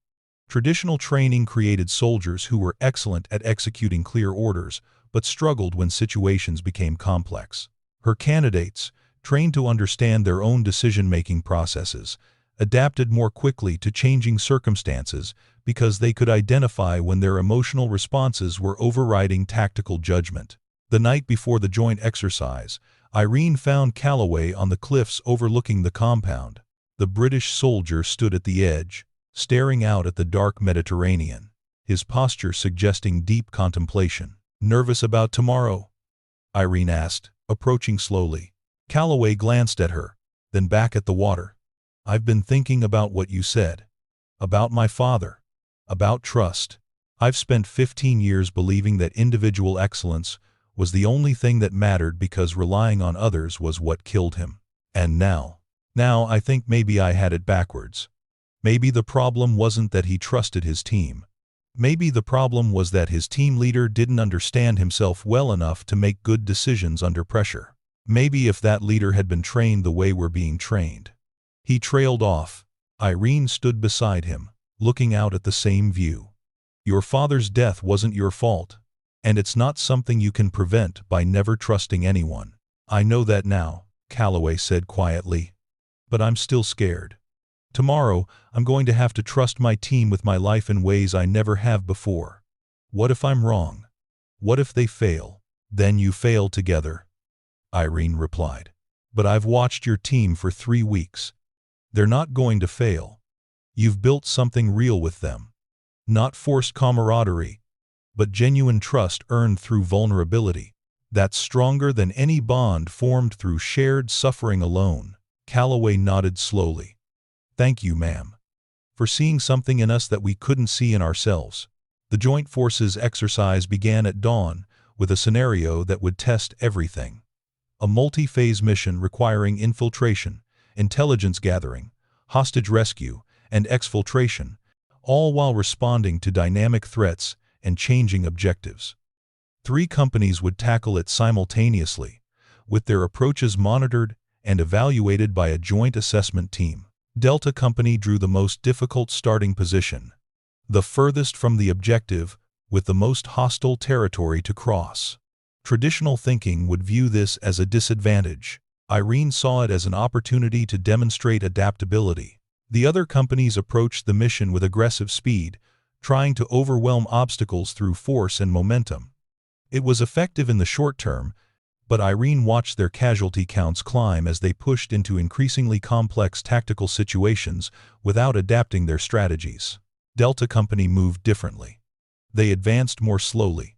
Traditional training created soldiers who were excellent at executing clear orders, but struggled when situations became complex. Her candidates, trained to understand their own decision-making processes, adapted more quickly to changing circumstances because they could identify when their emotional responses were overriding tactical judgment. The night before the joint exercise, Irene found Calloway on the cliffs overlooking the compound. The British soldier stood at the edge, staring out at the dark Mediterranean, his posture suggesting deep contemplation. "Nervous about tomorrow?" Irene asked, approaching slowly. Calloway glanced at her, then back at the water. "I've been thinking about what you said. About my father. About trust. I've spent 15 years believing that individual excellence was the only thing that mattered because relying on others was what killed him. And now I think maybe I had it backwards. Maybe the problem wasn't that he trusted his team. Maybe the problem was that his team leader didn't understand himself well enough to make good decisions under pressure. Maybe if that leader had been trained the way we're being trained." He trailed off. Irene stood beside him, looking out at the same view. "Your father's death wasn't your fault, and it's not something you can prevent by never trusting anyone." "I know that now," Calloway said quietly. "But I'm still scared. Tomorrow, I'm going to have to trust my team with my life in ways I never have before. What if I'm wrong? What if they fail?" "Then you fail together," Irene replied. "But I've watched your team for 3 weeks. They're not going to fail. You've built something real with them. Not forced camaraderie, but genuine trust earned through vulnerability. That's stronger than any bond formed through shared suffering alone." Calloway nodded slowly. "Thank you, ma'am, for seeing something in us that we couldn't see in ourselves." The Joint Forces exercise began at dawn with a scenario that would test everything. A multi-phase mission requiring infiltration, intelligence gathering, hostage rescue, and exfiltration, all while responding to dynamic threats and changing objectives. 3 companies would tackle it simultaneously, with their approaches monitored and evaluated by a joint assessment team. Delta Company drew the most difficult starting position, the furthest from the objective, with the most hostile territory to cross. Traditional thinking would view this as a disadvantage. Irene saw it as an opportunity to demonstrate adaptability. The other companies approached the mission with aggressive speed, trying to overwhelm obstacles through force and momentum. It was effective in the short term, but Irene watched their casualty counts climb as they pushed into increasingly complex tactical situations without adapting their strategies. Delta Company moved differently. They advanced more slowly,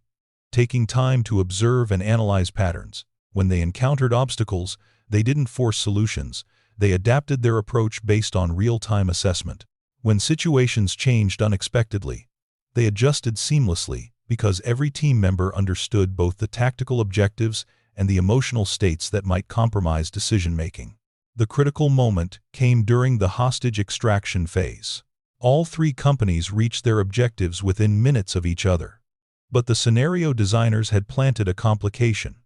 taking time to observe and analyze patterns. When they encountered obstacles, they didn't force solutions. They adapted their approach based on real-time assessment. When situations changed unexpectedly, they adjusted seamlessly because every team member understood both the tactical objectives and the emotional states that might compromise decision-making. The critical moment came during the hostage extraction phase. All 3 companies reached their objectives within minutes of each other. But the scenario designers had planted a complication.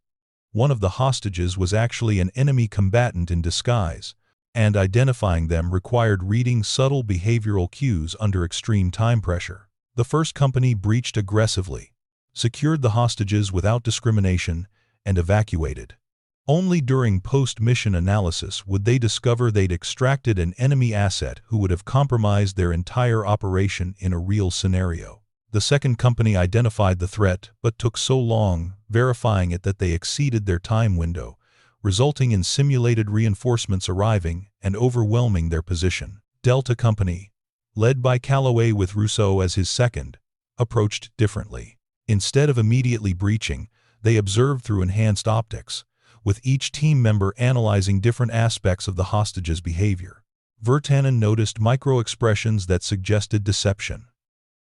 One of the hostages was actually an enemy combatant in disguise, and identifying them required reading subtle behavioral cues under extreme time pressure. The first company breached aggressively, secured the hostages without discrimination, and evacuated. Only during post-mission analysis would they discover they'd extracted an enemy asset who would have compromised their entire operation in a real scenario. The second company identified the threat, but took so long verifying it that they exceeded their time window, resulting in simulated reinforcements arriving and overwhelming their position. Delta Company, led by Calloway with Rousseau as his second, approached differently. Instead of immediately breaching, they observed through enhanced optics, with each team member analyzing different aspects of the hostage's behavior. Virtanen noticed micro-expressions that suggested deception.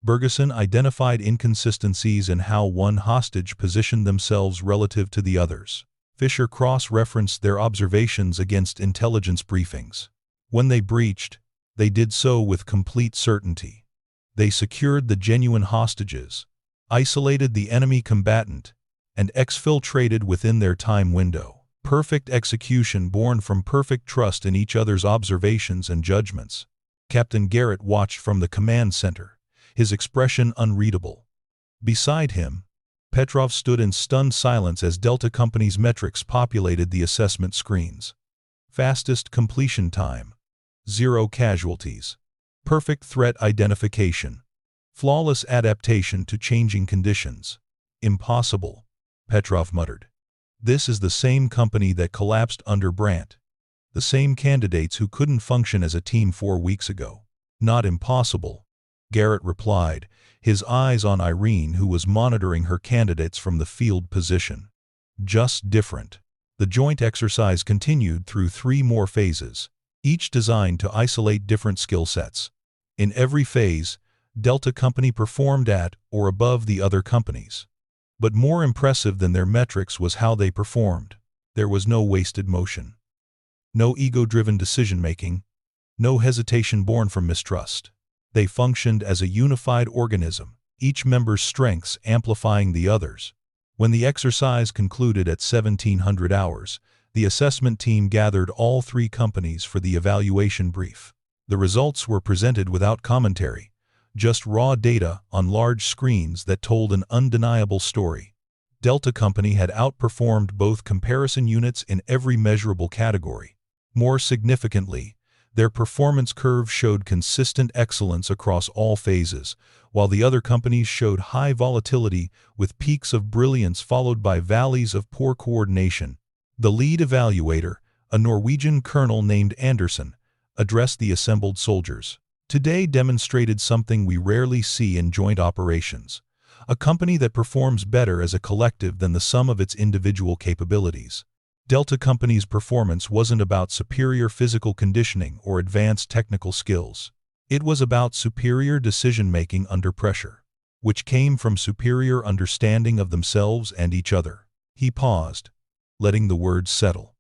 Bergeson identified inconsistencies in how one hostage positioned themselves relative to the others. Fisher cross-referenced their observations against intelligence briefings. When they breached, they did so with complete certainty. They secured the genuine hostages, isolated the enemy combatant, and exfiltrated within their time window. Perfect execution born from perfect trust in each other's observations and judgments. Captain Garrett watched from the command center, his expression unreadable. Beside him, Petrov stood in stunned silence as Delta Company's metrics populated the assessment screens. Fastest completion time. 0 casualties. Perfect threat identification. Flawless adaptation to changing conditions. Impossible, Petrov muttered. This is the same company that collapsed under Brandt. The same candidates who couldn't function as a team 4 weeks ago. Not impossible, Garrett replied, his eyes on Irene, who was monitoring her candidates from the field position. Just different. The joint exercise continued through 3 more phases, each designed to isolate different skill sets. In every phase, Delta Company performed at or above the other companies. But more impressive than their metrics was how they performed. There was no wasted motion. No ego-driven decision-making. No hesitation born from mistrust. They functioned as a unified organism, each member's strengths amplifying the others. When the exercise concluded at 1700 hours, the assessment team gathered all 3 companies for the evaluation brief. The results were presented without commentary, just raw data on large screens that told an undeniable story. Delta Company had outperformed both comparison units in every measurable category. More significantly, their performance curve showed consistent excellence across all phases, while the other companies showed high volatility with peaks of brilliance followed by valleys of poor coordination. The lead evaluator, a Norwegian colonel named Anderson, addressed the assembled soldiers. Today demonstrated something we rarely see in joint operations, a company that performs better as a collective than the sum of its individual capabilities. Delta Company's performance wasn't about superior physical conditioning or advanced technical skills. It was about superior decision-making under pressure, which came from superior understanding of themselves and each other. He paused, letting the words settle.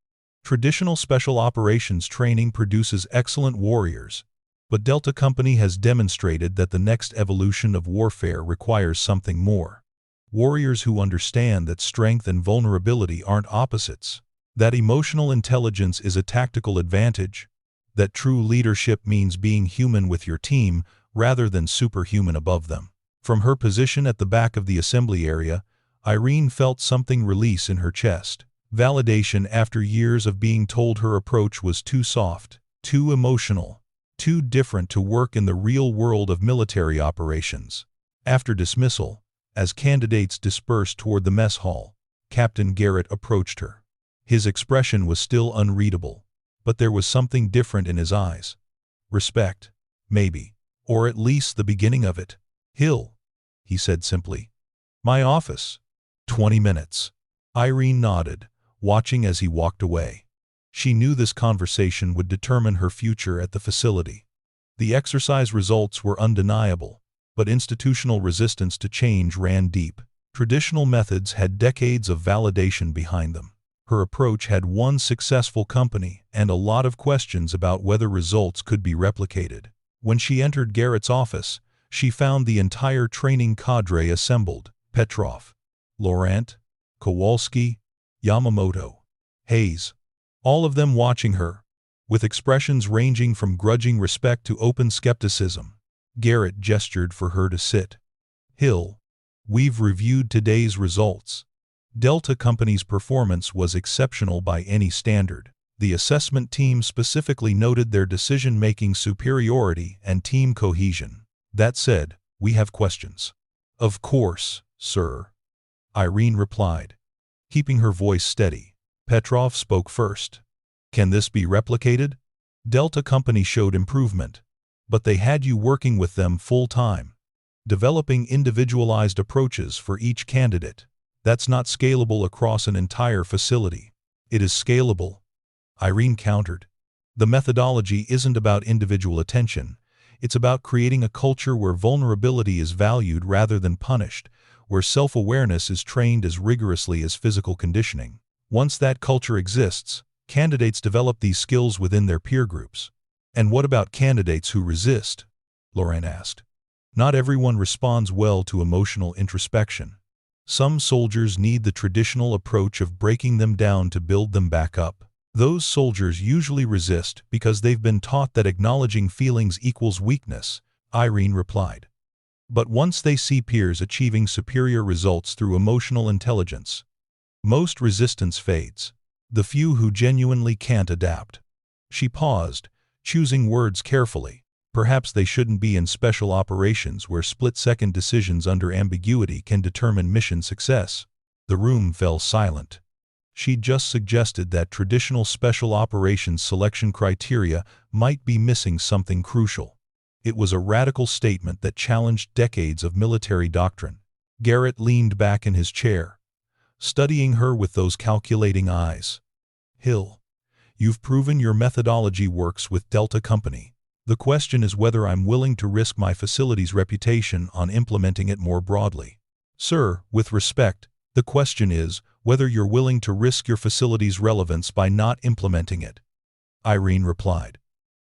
Traditional special operations training produces excellent warriors, but Delta Company has demonstrated that the next evolution of warfare requires something more. Warriors who understand that strength and vulnerability aren't opposites, that emotional intelligence is a tactical advantage, that true leadership means being human with your team rather than superhuman above them. From her position at the back of the assembly area, Irene felt something release in her chest. Validation after years of being told her approach was too soft, too emotional, too different to work in the real world of military operations. After dismissal, as candidates dispersed toward the mess hall, Captain Garrett approached her. His expression was still unreadable, but there was something different in his eyes. Respect, maybe, or at least the beginning of it. Hill, he said simply. My office. 20 minutes. Irene nodded, watching as he walked away. She knew this conversation would determine her future at the facility. The exercise results were undeniable, but institutional resistance to change ran deep. Traditional methods had decades of validation behind them. Her approach had one successful company and a lot of questions about whether results could be replicated. When she entered Garrett's office, she found the entire training cadre assembled: Petrov, Laurent, Kowalski, Yamamoto, Hayes, all of them watching her, with expressions ranging from grudging respect to open skepticism. Garrett gestured for her to sit. Hill, we've reviewed today's results. Delta Company's performance was exceptional by any standard. The assessment team specifically noted their decision-making superiority and team cohesion. That said, we have questions. Of course, sir, Irene replied, keeping her voice steady. Petrov spoke first. Can this be replicated? Delta Company showed improvement, but they had you working with them full-time, developing individualized approaches for each candidate. That's not scalable across an entire facility. It is scalable, Irene countered. The methodology isn't about individual attention. It's about creating a culture where vulnerability is valued rather than punished, where self-awareness is trained as rigorously as physical conditioning. Once that culture exists, candidates develop these skills within their peer groups. And what about candidates who resist? Lauren asked. Not everyone responds well to emotional introspection. Some soldiers need the traditional approach of breaking them down to build them back up. Those soldiers usually resist because they've been taught that acknowledging feelings equals weakness, Irene replied. But once they see peers achieving superior results through emotional intelligence, most resistance fades. The few who genuinely can't adapt. She paused, choosing words carefully. Perhaps they shouldn't be in special operations where split-second decisions under ambiguity can determine mission success. The room fell silent. She'd just suggested that traditional special operations selection criteria might be missing something crucial. It was a radical statement that challenged decades of military doctrine. Garrett leaned back in his chair, studying her with those calculating eyes. Hill, you've proven your methodology works with Delta Company. The question is whether I'm willing to risk my facility's reputation on implementing it more broadly. Sir, with respect, the question is whether you're willing to risk your facility's relevance by not implementing it. Irene replied.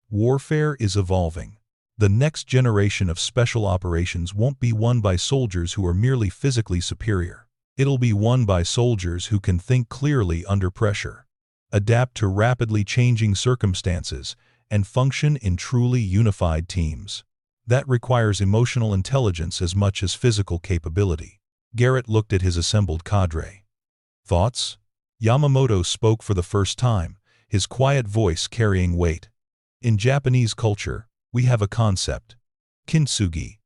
Warfare is evolving. The next generation of special operations won't be won by soldiers who are merely physically superior. It'll be won by soldiers who can think clearly under pressure, adapt to rapidly changing circumstances, and function in truly unified teams. That requires emotional intelligence as much as physical capability. Garrett looked at his assembled cadre. Thoughts? Yamamoto spoke for the first time, his quiet voice carrying weight. In Japanese culture, we have a concept, kintsugi,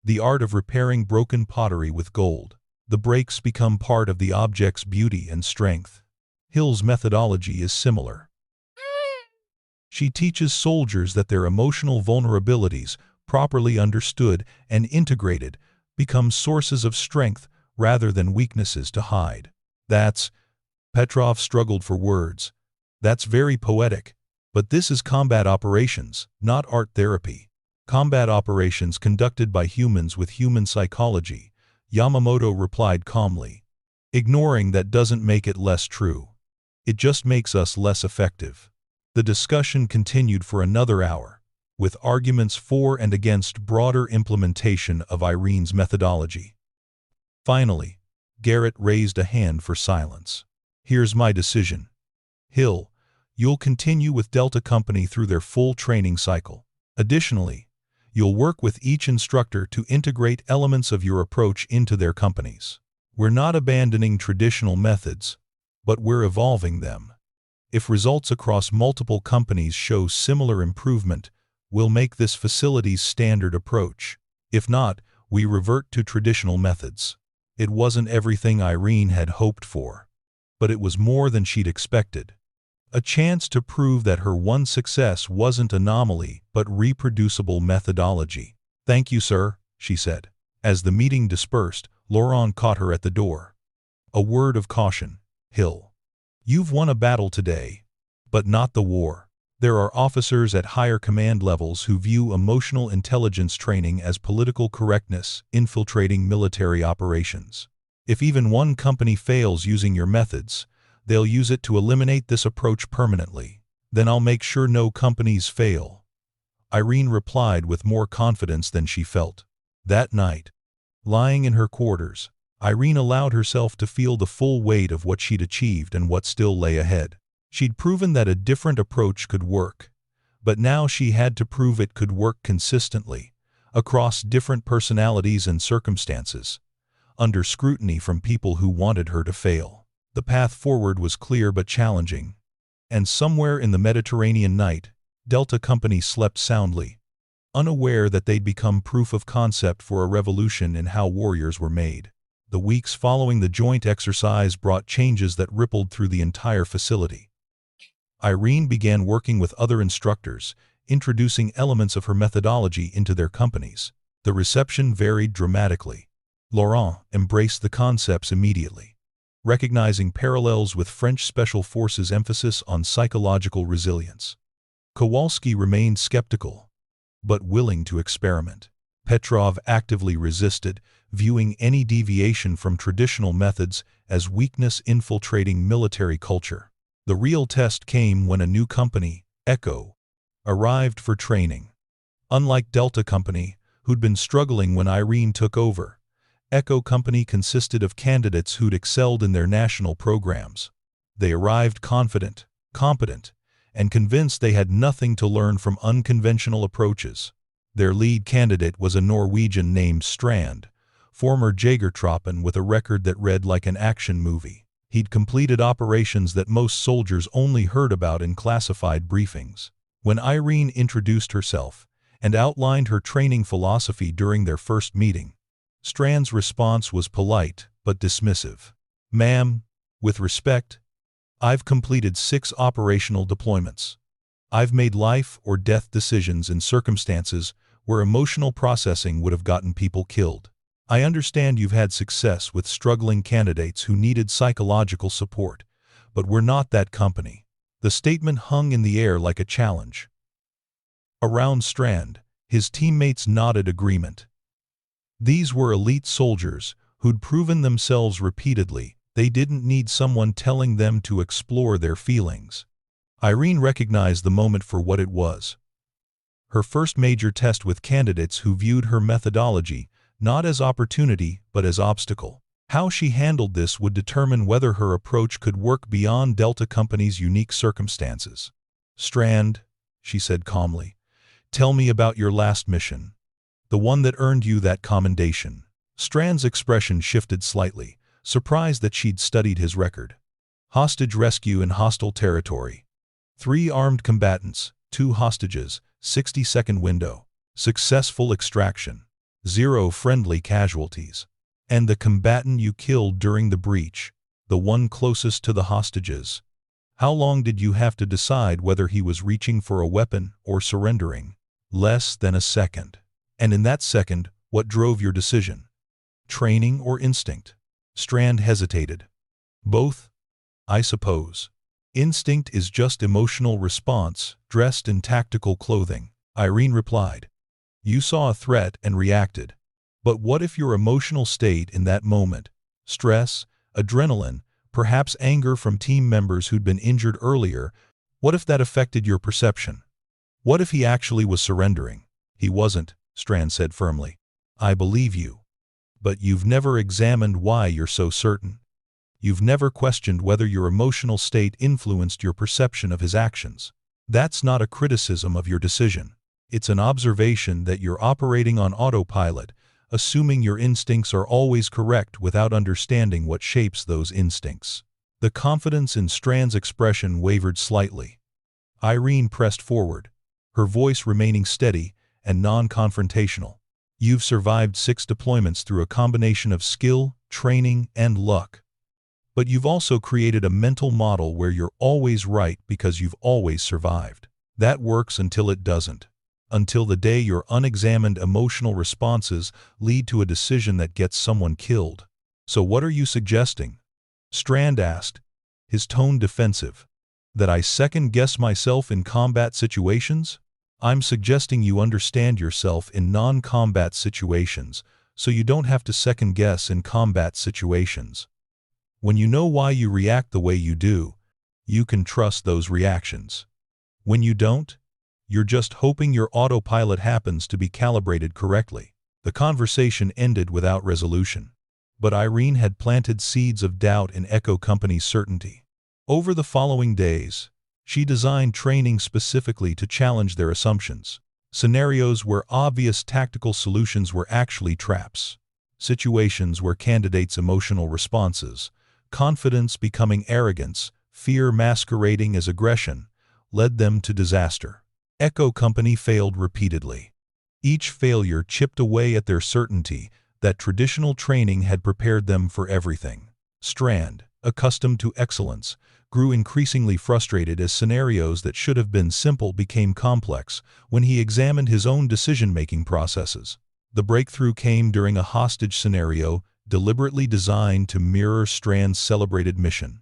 the art of repairing broken pottery with gold. The breaks become part of the object's beauty and strength. Hill's methodology is similar. She teaches soldiers that their emotional vulnerabilities, properly understood and integrated, become sources of strength rather than weaknesses to hide. Petrov struggled for words. That's very poetic. But this is combat operations, not art therapy. Combat operations conducted by humans with human psychology, Yamamoto replied calmly. Ignoring that doesn't make it less true. It just makes us less effective. The discussion continued for another hour, with arguments for and against broader implementation of Irene's methodology. Finally, Garrett raised a hand for silence. Here's my decision. Hill, you'll continue with Delta Company through their full training cycle. Additionally, you'll work with each instructor to integrate elements of your approach into their companies. We're not abandoning traditional methods, but we're evolving them. If results across multiple companies show similar improvement, we'll make this facility's standard approach. If not, we revert to traditional methods. It wasn't everything Irene had hoped for, but it was more than she'd expected. A chance to prove that her one success wasn't anomaly but reproducible methodology. Thank you, sir, she said. As the meeting dispersed, Laurent caught her at the door. A word of caution, Hill. You've won a battle today, but not the war. There are officers at higher command levels who view emotional intelligence training as political correctness infiltrating military operations. If even one company fails using your methods, they'll use it to eliminate this approach permanently. Then I'll make sure no companies fail. Irene replied with more confidence than she felt. That night, lying in her quarters, Irene allowed herself to feel the full weight of what she'd achieved and what still lay ahead. She'd proven that a different approach could work, but now she had to prove it could work consistently, across different personalities and circumstances. under scrutiny from people who wanted her to fail. The path forward was clear but challenging. And somewhere in the Mediterranean night, Delta Company slept soundly, unaware that they'd become proof of concept for a revolution in how warriors were made. The weeks following the joint exercise brought changes that rippled through the entire facility. Irene began working with other instructors, introducing elements of her methodology into their companies. The reception varied dramatically. Laurent embraced the concepts immediately, recognizing parallels with French Special Forces' emphasis on psychological resilience. Kowalski remained skeptical, but willing to experiment. Petrov actively resisted, viewing any deviation from traditional methods as weakness infiltrating military culture. The real test came when a new company, Echo, arrived for training. Unlike Delta Company, who'd been struggling when Irene took over, Echo Company consisted of candidates who'd excelled in their national programs. They arrived confident, competent, and convinced they had nothing to learn from unconventional approaches. Their lead candidate was a Norwegian named Strand, former Jägertroppen with a record that read like an action movie. He'd completed operations that most soldiers only heard about in classified briefings. When Irene introduced herself and outlined her training philosophy during their first meeting, Strand's response was polite but dismissive. "Ma'am, with respect, I've completed 6 operational deployments. I've made life or death decisions in circumstances where emotional processing would have gotten people killed. I understand you've had success with struggling candidates who needed psychological support, but we're not that company." The statement hung in the air like a challenge. Around Strand, his teammates nodded agreement. These were elite soldiers who'd proven themselves repeatedly. They didn't need someone telling them to explore their feelings. Irene recognized the moment for what it was. Her first major test with candidates who viewed her methodology not as opportunity but as obstacle. How she handled this would determine whether her approach could work beyond Delta Company's unique circumstances. "Strand," she said calmly, "tell me about your last mission, the one that earned you that commendation." Strand's expression shifted slightly, surprised that she'd studied his record. Hostage rescue in hostile territory. 3 armed combatants, 2 hostages, 60-second window. Successful extraction. 0 friendly casualties. And the combatant you killed during the breach, the one closest to the hostages. How long did you have to decide whether he was reaching for a weapon or surrendering? Less than a second. And in that second, what drove your decision? Training or instinct? Strand hesitated. "Both, I suppose. Instinct is just emotional response, dressed in tactical clothing," Irene replied. "You saw a threat and reacted. But what if your emotional state in that moment, stress, adrenaline, perhaps anger from team members who'd been injured earlier, what if that affected your perception? What if he actually was surrendering?" "He wasn't," Strand said firmly. "I believe you. But you've never examined why you're so certain. You've never questioned whether your emotional state influenced your perception of his actions. That's not a criticism of your decision. It's an observation that you're operating on autopilot, assuming your instincts are always correct without understanding what shapes those instincts." The confidence in Strand's expression wavered slightly. Irene pressed forward, her voice remaining steady and non-confrontational. "You've survived 6 deployments through a combination of skill, training, and luck. But you've also created a mental model where you're always right because you've always survived. That works until it doesn't. Until the day your unexamined emotional responses lead to a decision that gets someone killed. So what are you suggesting?" Strand asked, his tone defensive. "That I second-guess myself in combat situations? I'm suggesting you understand yourself in non-combat situations, so you don't have to second-guess in combat situations. When you know why you react the way you do, you can trust those reactions. When you don't, you're just hoping your autopilot happens to be calibrated correctly." The conversation ended without resolution, but Irene had planted seeds of doubt in Echo Company's certainty. Over the following days, she designed training specifically to challenge their assumptions. Scenarios where obvious tactical solutions were actually traps. situations where candidates' emotional responses, confidence becoming arrogance, fear masquerading as aggression, led them to disaster. Echo Company failed repeatedly. Each failure chipped away at their certainty that traditional training had prepared them for everything. Strand, accustomed to excellence, grew increasingly frustrated as scenarios that should have been simple became complex when he examined his own decision-making processes. The breakthrough came during a hostage scenario deliberately designed to mirror Strand's celebrated mission.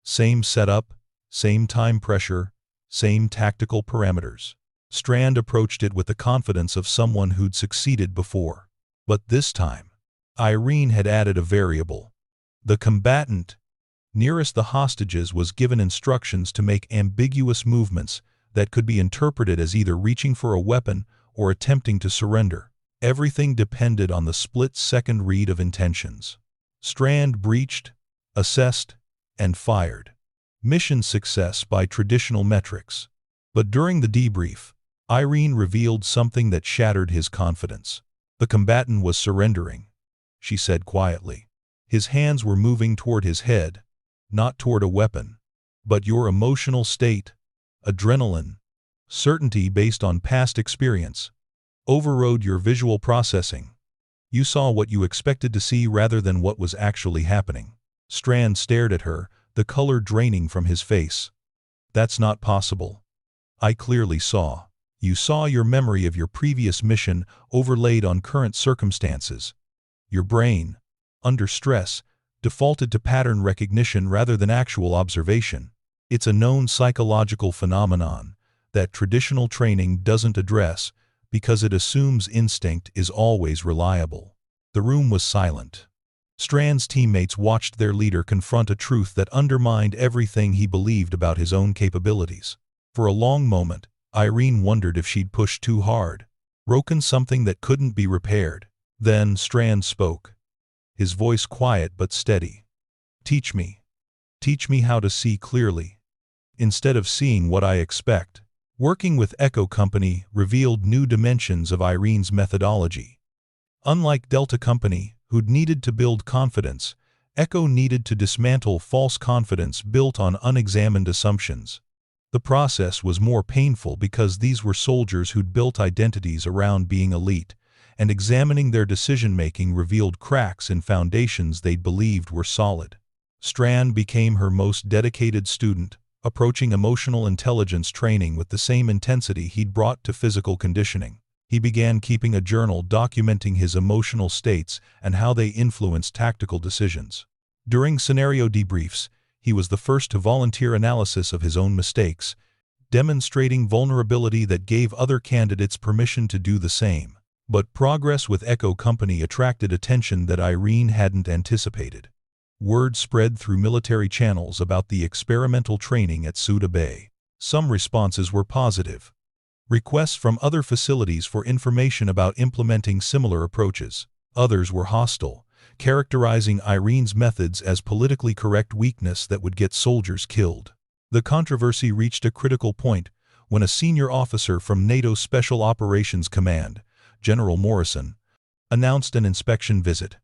Same setup, same time pressure, same tactical parameters. Strand approached it with the confidence of someone who'd succeeded before. But this time, Irene had added a variable. The combatant nearest the hostages was given instructions to make ambiguous movements that could be interpreted as either reaching for a weapon or attempting to surrender. Everything depended on the split-second read of intentions. Strand breached, assessed, and fired. Mission success by traditional metrics. But during the debrief, Irene revealed something that shattered his confidence. The combatant was surrendering, she said quietly. His hands were moving toward his head, not toward a weapon. But your emotional state, adrenaline, certainty based on past experience, overrode your visual processing. You saw what you expected to see rather than what was actually happening. Strand stared at her, the color draining from his face. That's not possible. I clearly saw. You saw your memory of your previous mission overlaid on current circumstances. Your brain, under stress, defaulted to pattern recognition rather than actual observation. It's a known psychological phenomenon that traditional training doesn't address because it assumes instinct is always reliable. The room was silent. Strand's teammates watched their leader confront a truth that undermined everything he believed about his own capabilities. For a long moment, Irene wondered if she'd pushed too hard, broken something that couldn't be repaired. Then Strand spoke, his voice quiet but steady. Teach me. Teach me how to see clearly, instead of seeing what I expect. Working with Echo Company revealed new dimensions of Irene's methodology. Unlike Delta Company, who'd needed to build confidence, Echo needed to dismantle false confidence built on unexamined assumptions. The process was more painful because these were soldiers who'd built identities around being elite, and examining their decision-making revealed cracks in foundations they'd believed were solid. Strand became her most dedicated student, approaching emotional intelligence training with the same intensity he'd brought to physical conditioning. He began keeping a journal documenting his emotional states and how they influenced tactical decisions. During scenario debriefs, he was the first to volunteer analysis of his own mistakes, demonstrating vulnerability that gave other candidates permission to do the same. But progress with Echo Company attracted attention that Irene hadn't anticipated. Word spread through military channels about the experimental training at Souda Bay. Some responses were positive. Requests from other facilities for information about implementing similar approaches. Others were hostile, characterizing Irene's methods as politically correct weakness that would get soldiers killed. The controversy reached a critical point when a senior officer from NATO Special Operations Command, General Morrison, announced an inspection visit.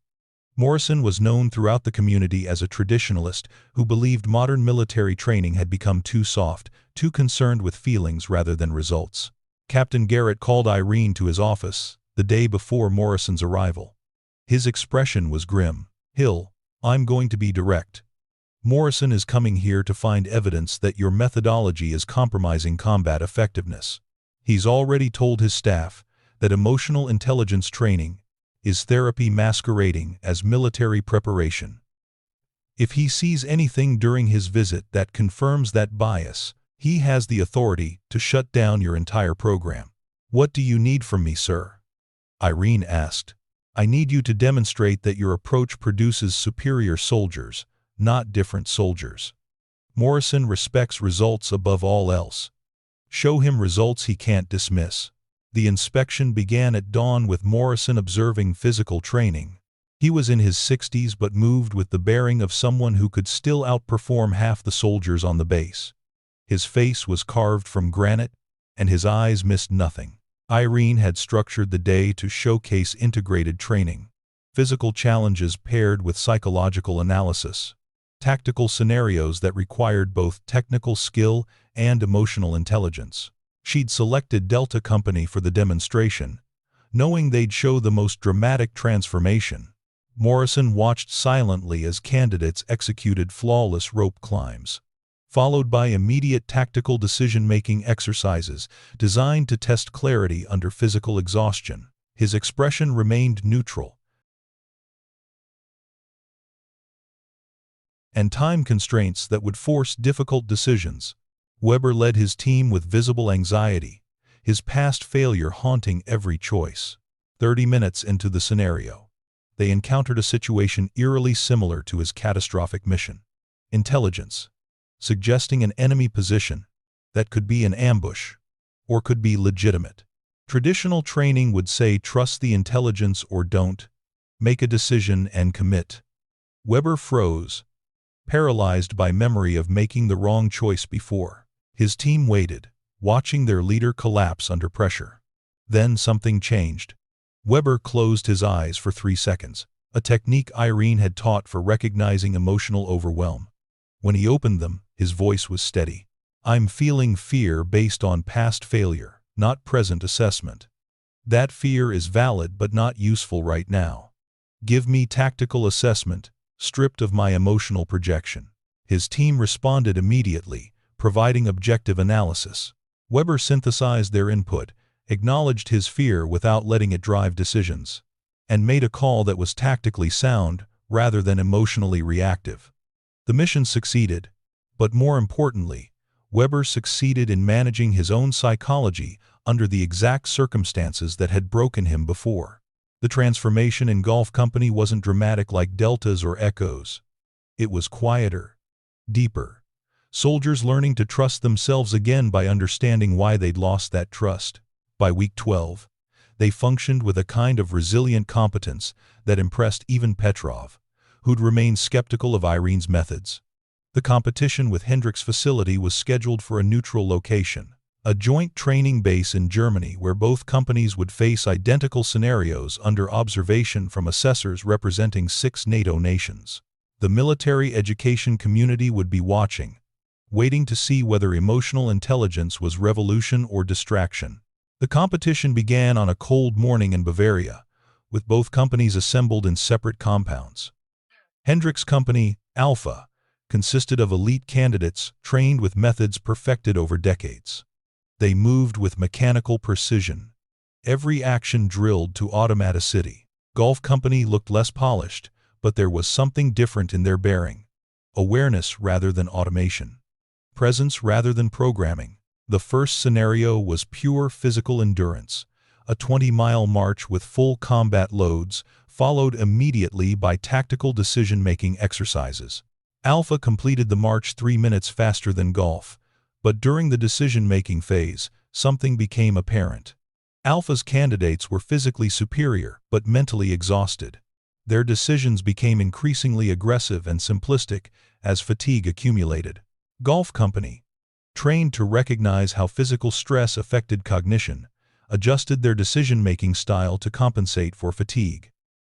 Morrison was known throughout the community as a traditionalist who believed modern military training had become too soft, too concerned with feelings rather than results. Captain Garrett called Irene to his office the day before Morrison's arrival. His expression was grim. Hill, I'm going to be direct. Morrison is coming here to find evidence that your methodology is compromising combat effectiveness. He's already told his staff that emotional intelligence training is therapy masquerading as military preparation. If he sees anything during his visit that confirms that bias, he has the authority to shut down your entire program. What do you need from me, sir? Irene asked. I need you to demonstrate that your approach produces superior soldiers, not different soldiers. Morrison respects results above all else. Show him results he can't dismiss. The inspection began at dawn with Morrison observing physical training. He was in his 60s but moved with the bearing of someone who could still outperform half the soldiers on the base. His face was carved from granite, and his eyes missed nothing. Irene had structured the day to showcase integrated training. physical challenges paired with psychological analysis, tactical scenarios that required both technical skill and emotional intelligence. She'd selected Delta Company for the demonstration, knowing they'd show the most dramatic transformation. Morrison watched silently as candidates executed flawless rope climbs, followed by immediate tactical decision-making exercises designed to test clarity under physical exhaustion. His expression remained neutral, and time constraints that would force difficult decisions. Weber led his team with visible anxiety, his past failure haunting every choice. 30 minutes into the scenario, they encountered a situation eerily similar to his catastrophic mission. Intelligence, suggesting an enemy position that could be an ambush or could be legitimate. Traditional training would say trust the intelligence or don't, make a decision and commit. Weber froze, paralyzed by memory of making the wrong choice before. His team waited, watching their leader collapse under pressure. Then something changed. Weber closed his eyes for 3 seconds, a technique Irene had taught for recognizing emotional overwhelm. When he opened them, his voice was steady. I'm feeling fear based on past failure, not present assessment. That fear is valid but not useful right now. Give me tactical assessment, stripped of my emotional projection. His team responded immediately, providing objective analysis. Weber synthesized their input, acknowledged his fear without letting it drive decisions, and made a call that was tactically sound rather than emotionally reactive. The mission succeeded, but more importantly, Weber succeeded in managing his own psychology under the exact circumstances that had broken him before. The transformation in Golf Company wasn't dramatic like Delta's or Echo's. It was quieter, deeper. Soldiers learning to trust themselves again by understanding why they'd lost that trust. By week 12, they functioned with a kind of resilient competence that impressed even Petrov, who'd remained skeptical of Irene's methods. The competition with Hendricks' facility was scheduled for a neutral location, a joint training base in Germany where both companies would face identical scenarios under observation from assessors representing 6 NATO nations. The military education community would be watching, waiting to see whether emotional intelligence was revolution or distraction. The competition began on a cold morning in Bavaria, with both companies assembled in separate compounds. Hendricks' company, Alpha, consisted of elite candidates trained with methods perfected over decades. They moved with mechanical precision, every action drilled to automaticity. Golf Company looked less polished, but there was something different in their bearing. Awareness rather than automation. Presence rather than programming. The first scenario was pure physical endurance, a 20-mile march with full combat loads, followed immediately by tactical decision-making exercises. Alpha completed the march 3 minutes faster than Golf, but during the decision-making phase, something became apparent. Alpha's candidates were physically superior, but mentally exhausted. Their decisions became increasingly aggressive and simplistic as fatigue accumulated. Golf Company, trained to recognize how physical stress affected cognition, adjusted their decision-making style to compensate for fatigue.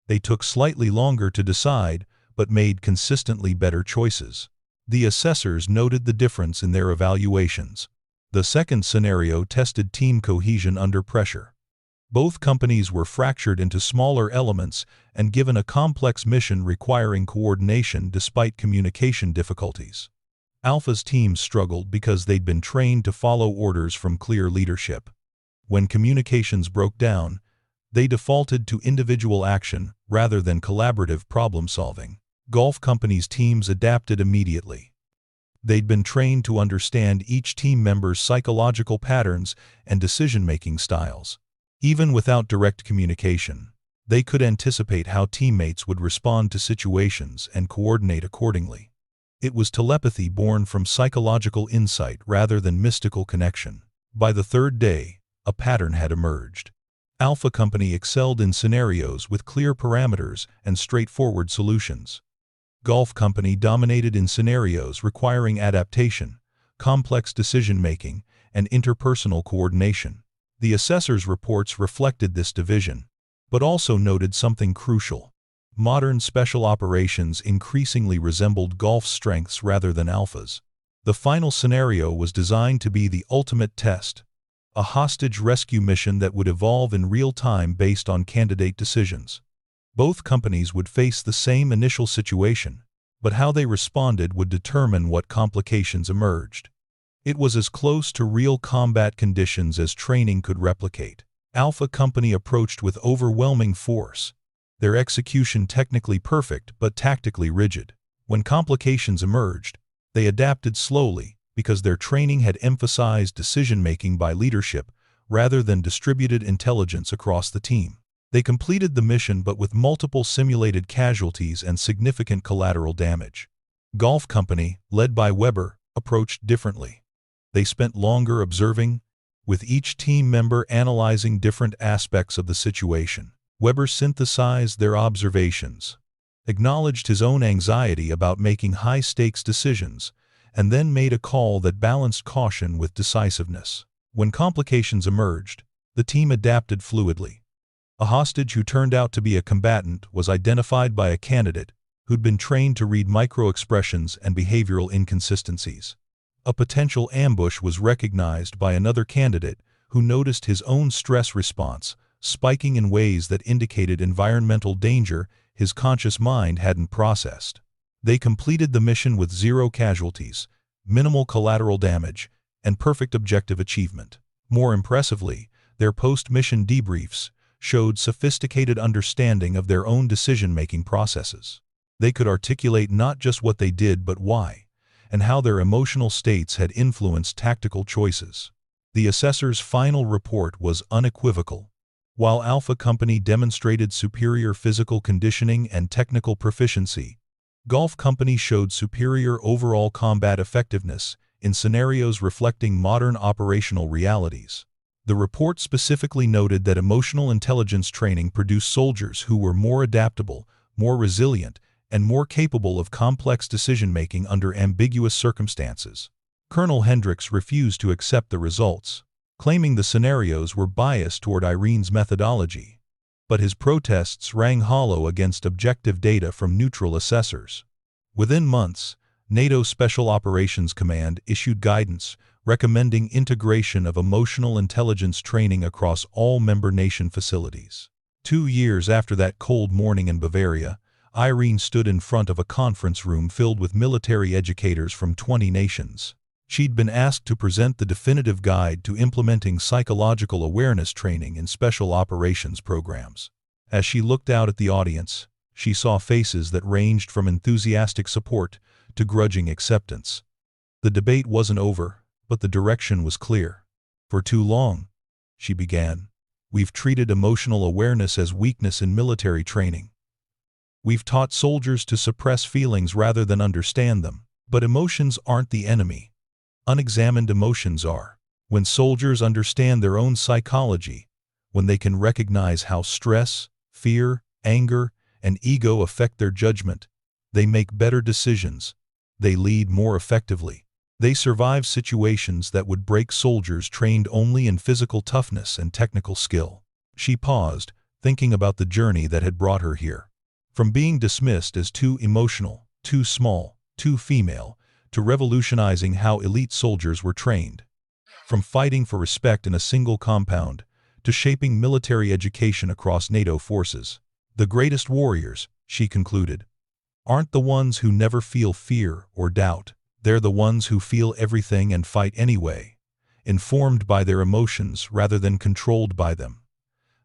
They took slightly longer to decide, but made consistently better choices. The assessors noted the difference in their evaluations. The second scenario tested team cohesion under pressure. Both companies were fractured into smaller elements and given a complex mission requiring coordination despite communication difficulties. Alpha's teams struggled because they'd been trained to follow orders from clear leadership. When communications broke down, they defaulted to individual action rather than collaborative problem-solving. Golf Company's teams adapted immediately. They'd been trained to understand each team member's psychological patterns and decision-making styles. Even without direct communication, they could anticipate how teammates would respond to situations and coordinate accordingly. It was telepathy born from psychological insight rather than mystical connection. By the third day, a pattern had emerged. Alpha Company excelled in scenarios with clear parameters and straightforward solutions. Golf Company dominated in scenarios requiring adaptation, complex decision-making, and interpersonal coordination. The assessors' reports reflected this division, but also noted something crucial. Modern special operations increasingly resembled Golf's strengths rather than Alpha's. The final scenario was designed to be the ultimate test, a hostage rescue mission that would evolve in real time based on candidate decisions. Both companies would face the same initial situation, but how they responded would determine what complications emerged. It was as close to real combat conditions as training could replicate. Alpha Company approached with overwhelming force, their execution technically perfect but tactically rigid. When complications emerged, they adapted slowly because their training had emphasized decision-making by leadership rather than distributed intelligence across the team. They completed the mission but with multiple simulated casualties and significant collateral damage. Golf Company, led by Weber, approached differently. They spent longer observing, with each team member analyzing different aspects of the situation. Weber synthesized their observations, acknowledged his own anxiety about making high-stakes decisions, and then made a call that balanced caution with decisiveness. When complications emerged, the team adapted fluidly. A hostage who turned out to be a combatant was identified by a candidate who'd been trained to read micro-expressions and behavioral inconsistencies. A potential ambush was recognized by another candidate who noticed his own stress response spiking in ways that indicated environmental danger his conscious mind hadn't processed. They completed the mission with 0 casualties, minimal collateral damage, and perfect objective achievement. More impressively, their post-mission debriefs showed sophisticated understanding of their own decision-making processes. They could articulate not just what they did but why, and how their emotional states had influenced tactical choices. The assessor's final report was unequivocal. While Alpha Company demonstrated superior physical conditioning and technical proficiency, Golf Company showed superior overall combat effectiveness in scenarios reflecting modern operational realities. The report specifically noted that emotional intelligence training produced soldiers who were more adaptable, more resilient, and more capable of complex decision-making under ambiguous circumstances. Colonel Hendricks refused to accept the results, claiming the scenarios were biased toward Irene's methodology. But his protests rang hollow against objective data from neutral assessors. Within months, NATO Special Operations Command issued guidance recommending integration of emotional intelligence training across all member nation facilities. 2 years after that cold morning in Bavaria, Irene stood in front of a conference room filled with military educators from 20 nations. She'd been asked to present the definitive guide to implementing psychological awareness training in special operations programs. As she looked out at the audience, she saw faces that ranged from enthusiastic support to grudging acceptance. The debate wasn't over, but the direction was clear. "For too long," she began, "we've treated emotional awareness as weakness in military training. We've taught soldiers to suppress feelings rather than understand them. But emotions aren't the enemy. Unexamined emotions are. When soldiers understand their own psychology, when they can recognize how stress, fear, anger, and ego affect their judgment, they make better decisions. They lead more effectively. They survive situations that would break soldiers trained only in physical toughness and technical skill." She paused, thinking about the journey that had brought her here. From being dismissed as too emotional, too small, too female, to revolutionizing how elite soldiers were trained. From fighting for respect in a single compound, to shaping military education across NATO forces. The greatest warriors, she concluded, aren't the ones who never feel fear or doubt. They're the ones who feel everything and fight anyway, informed by their emotions rather than controlled by them.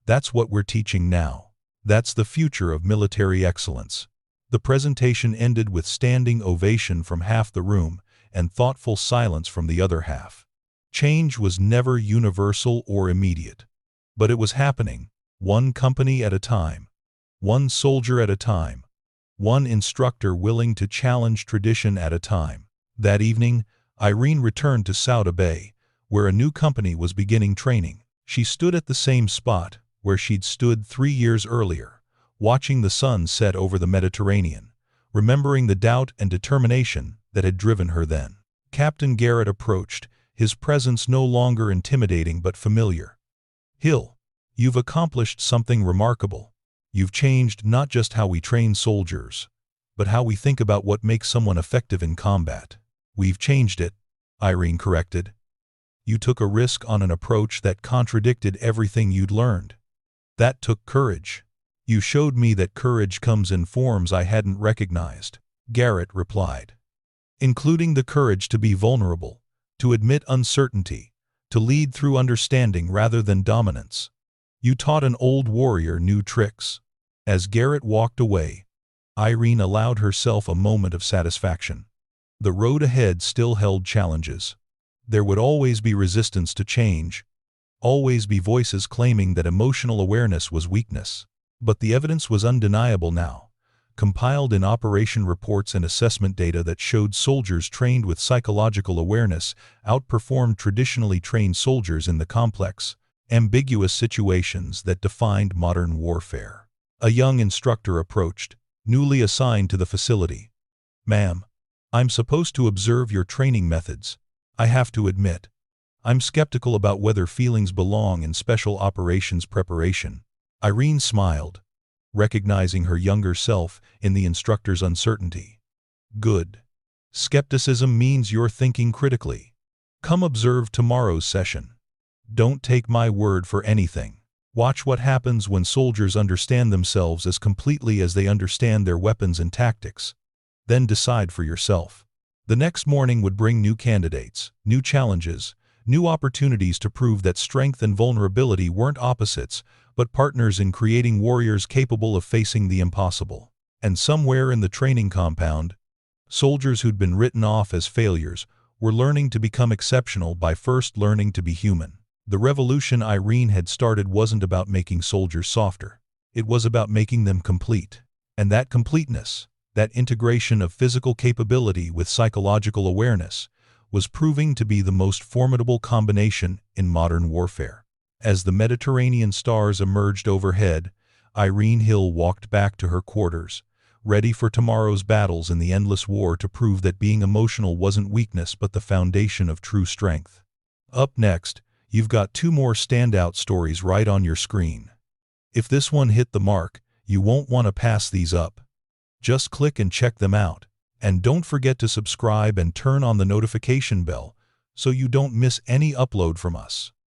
That's what we're teaching now. That's the future of military excellence. The presentation ended with standing ovation from half the room and thoughtful silence from the other half. Change was never universal or immediate, but it was happening, one company at a time, one soldier at a time, one instructor willing to challenge tradition at a time. That evening, Irene returned to Souda Bay, where a new company was beginning training. She stood at the same spot where she'd stood 3 years earlier, watching the sun set over the Mediterranean, remembering the doubt and determination that had driven her then. Captain Garrett approached, his presence no longer intimidating but familiar. "Hill, you've accomplished something remarkable. You've changed not just how we train soldiers, but how we think about what makes someone effective in combat. We've changed it, Irene corrected. You took a risk on an approach that contradicted everything you'd learned. That took courage. You showed me that courage comes in forms I hadn't recognized, Garrett replied. Including the courage to be vulnerable, to admit uncertainty, to lead through understanding rather than dominance. You taught an old warrior new tricks. As Garrett walked away, Irene allowed herself a moment of satisfaction. The road ahead still held challenges. There would always be resistance to change, always be voices claiming that emotional awareness was weakness. But the evidence was undeniable now, compiled in operation reports and assessment data that showed soldiers trained with psychological awareness outperformed traditionally trained soldiers in the complex, ambiguous situations that defined modern warfare. A young instructor approached, newly assigned to the facility. "Ma'am, I'm supposed to observe your training methods. I have to admit, I'm skeptical about whether feelings belong in special operations preparation." Irene smiled, recognizing her younger self in the instructor's uncertainty. "Good. Skepticism means you're thinking critically. Come observe tomorrow's session. Don't take my word for anything. Watch what happens when soldiers understand themselves as completely as they understand their weapons and tactics. Then decide for yourself." The next morning would bring new candidates, new challenges, new opportunities to prove that strength and vulnerability weren't opposites, but partners in creating warriors capable of facing the impossible. And somewhere in the training compound, soldiers who'd been written off as failures were learning to become exceptional by first learning to be human. The revolution Irene had started wasn't about making soldiers softer. It was about making them complete. And that completeness, that integration of physical capability with psychological awareness, was proving to be the most formidable combination in modern warfare. As the Mediterranean stars emerged overhead, Irene Hill walked back to her quarters, ready for tomorrow's battles in the endless war to prove that being emotional wasn't weakness but the foundation of true strength. Up next, you've got two more standout stories right on your screen. If this one hit the mark, you won't want to pass these up. Just click and check them out. And don't forget to subscribe and turn on the notification bell so you don't miss any upload from us.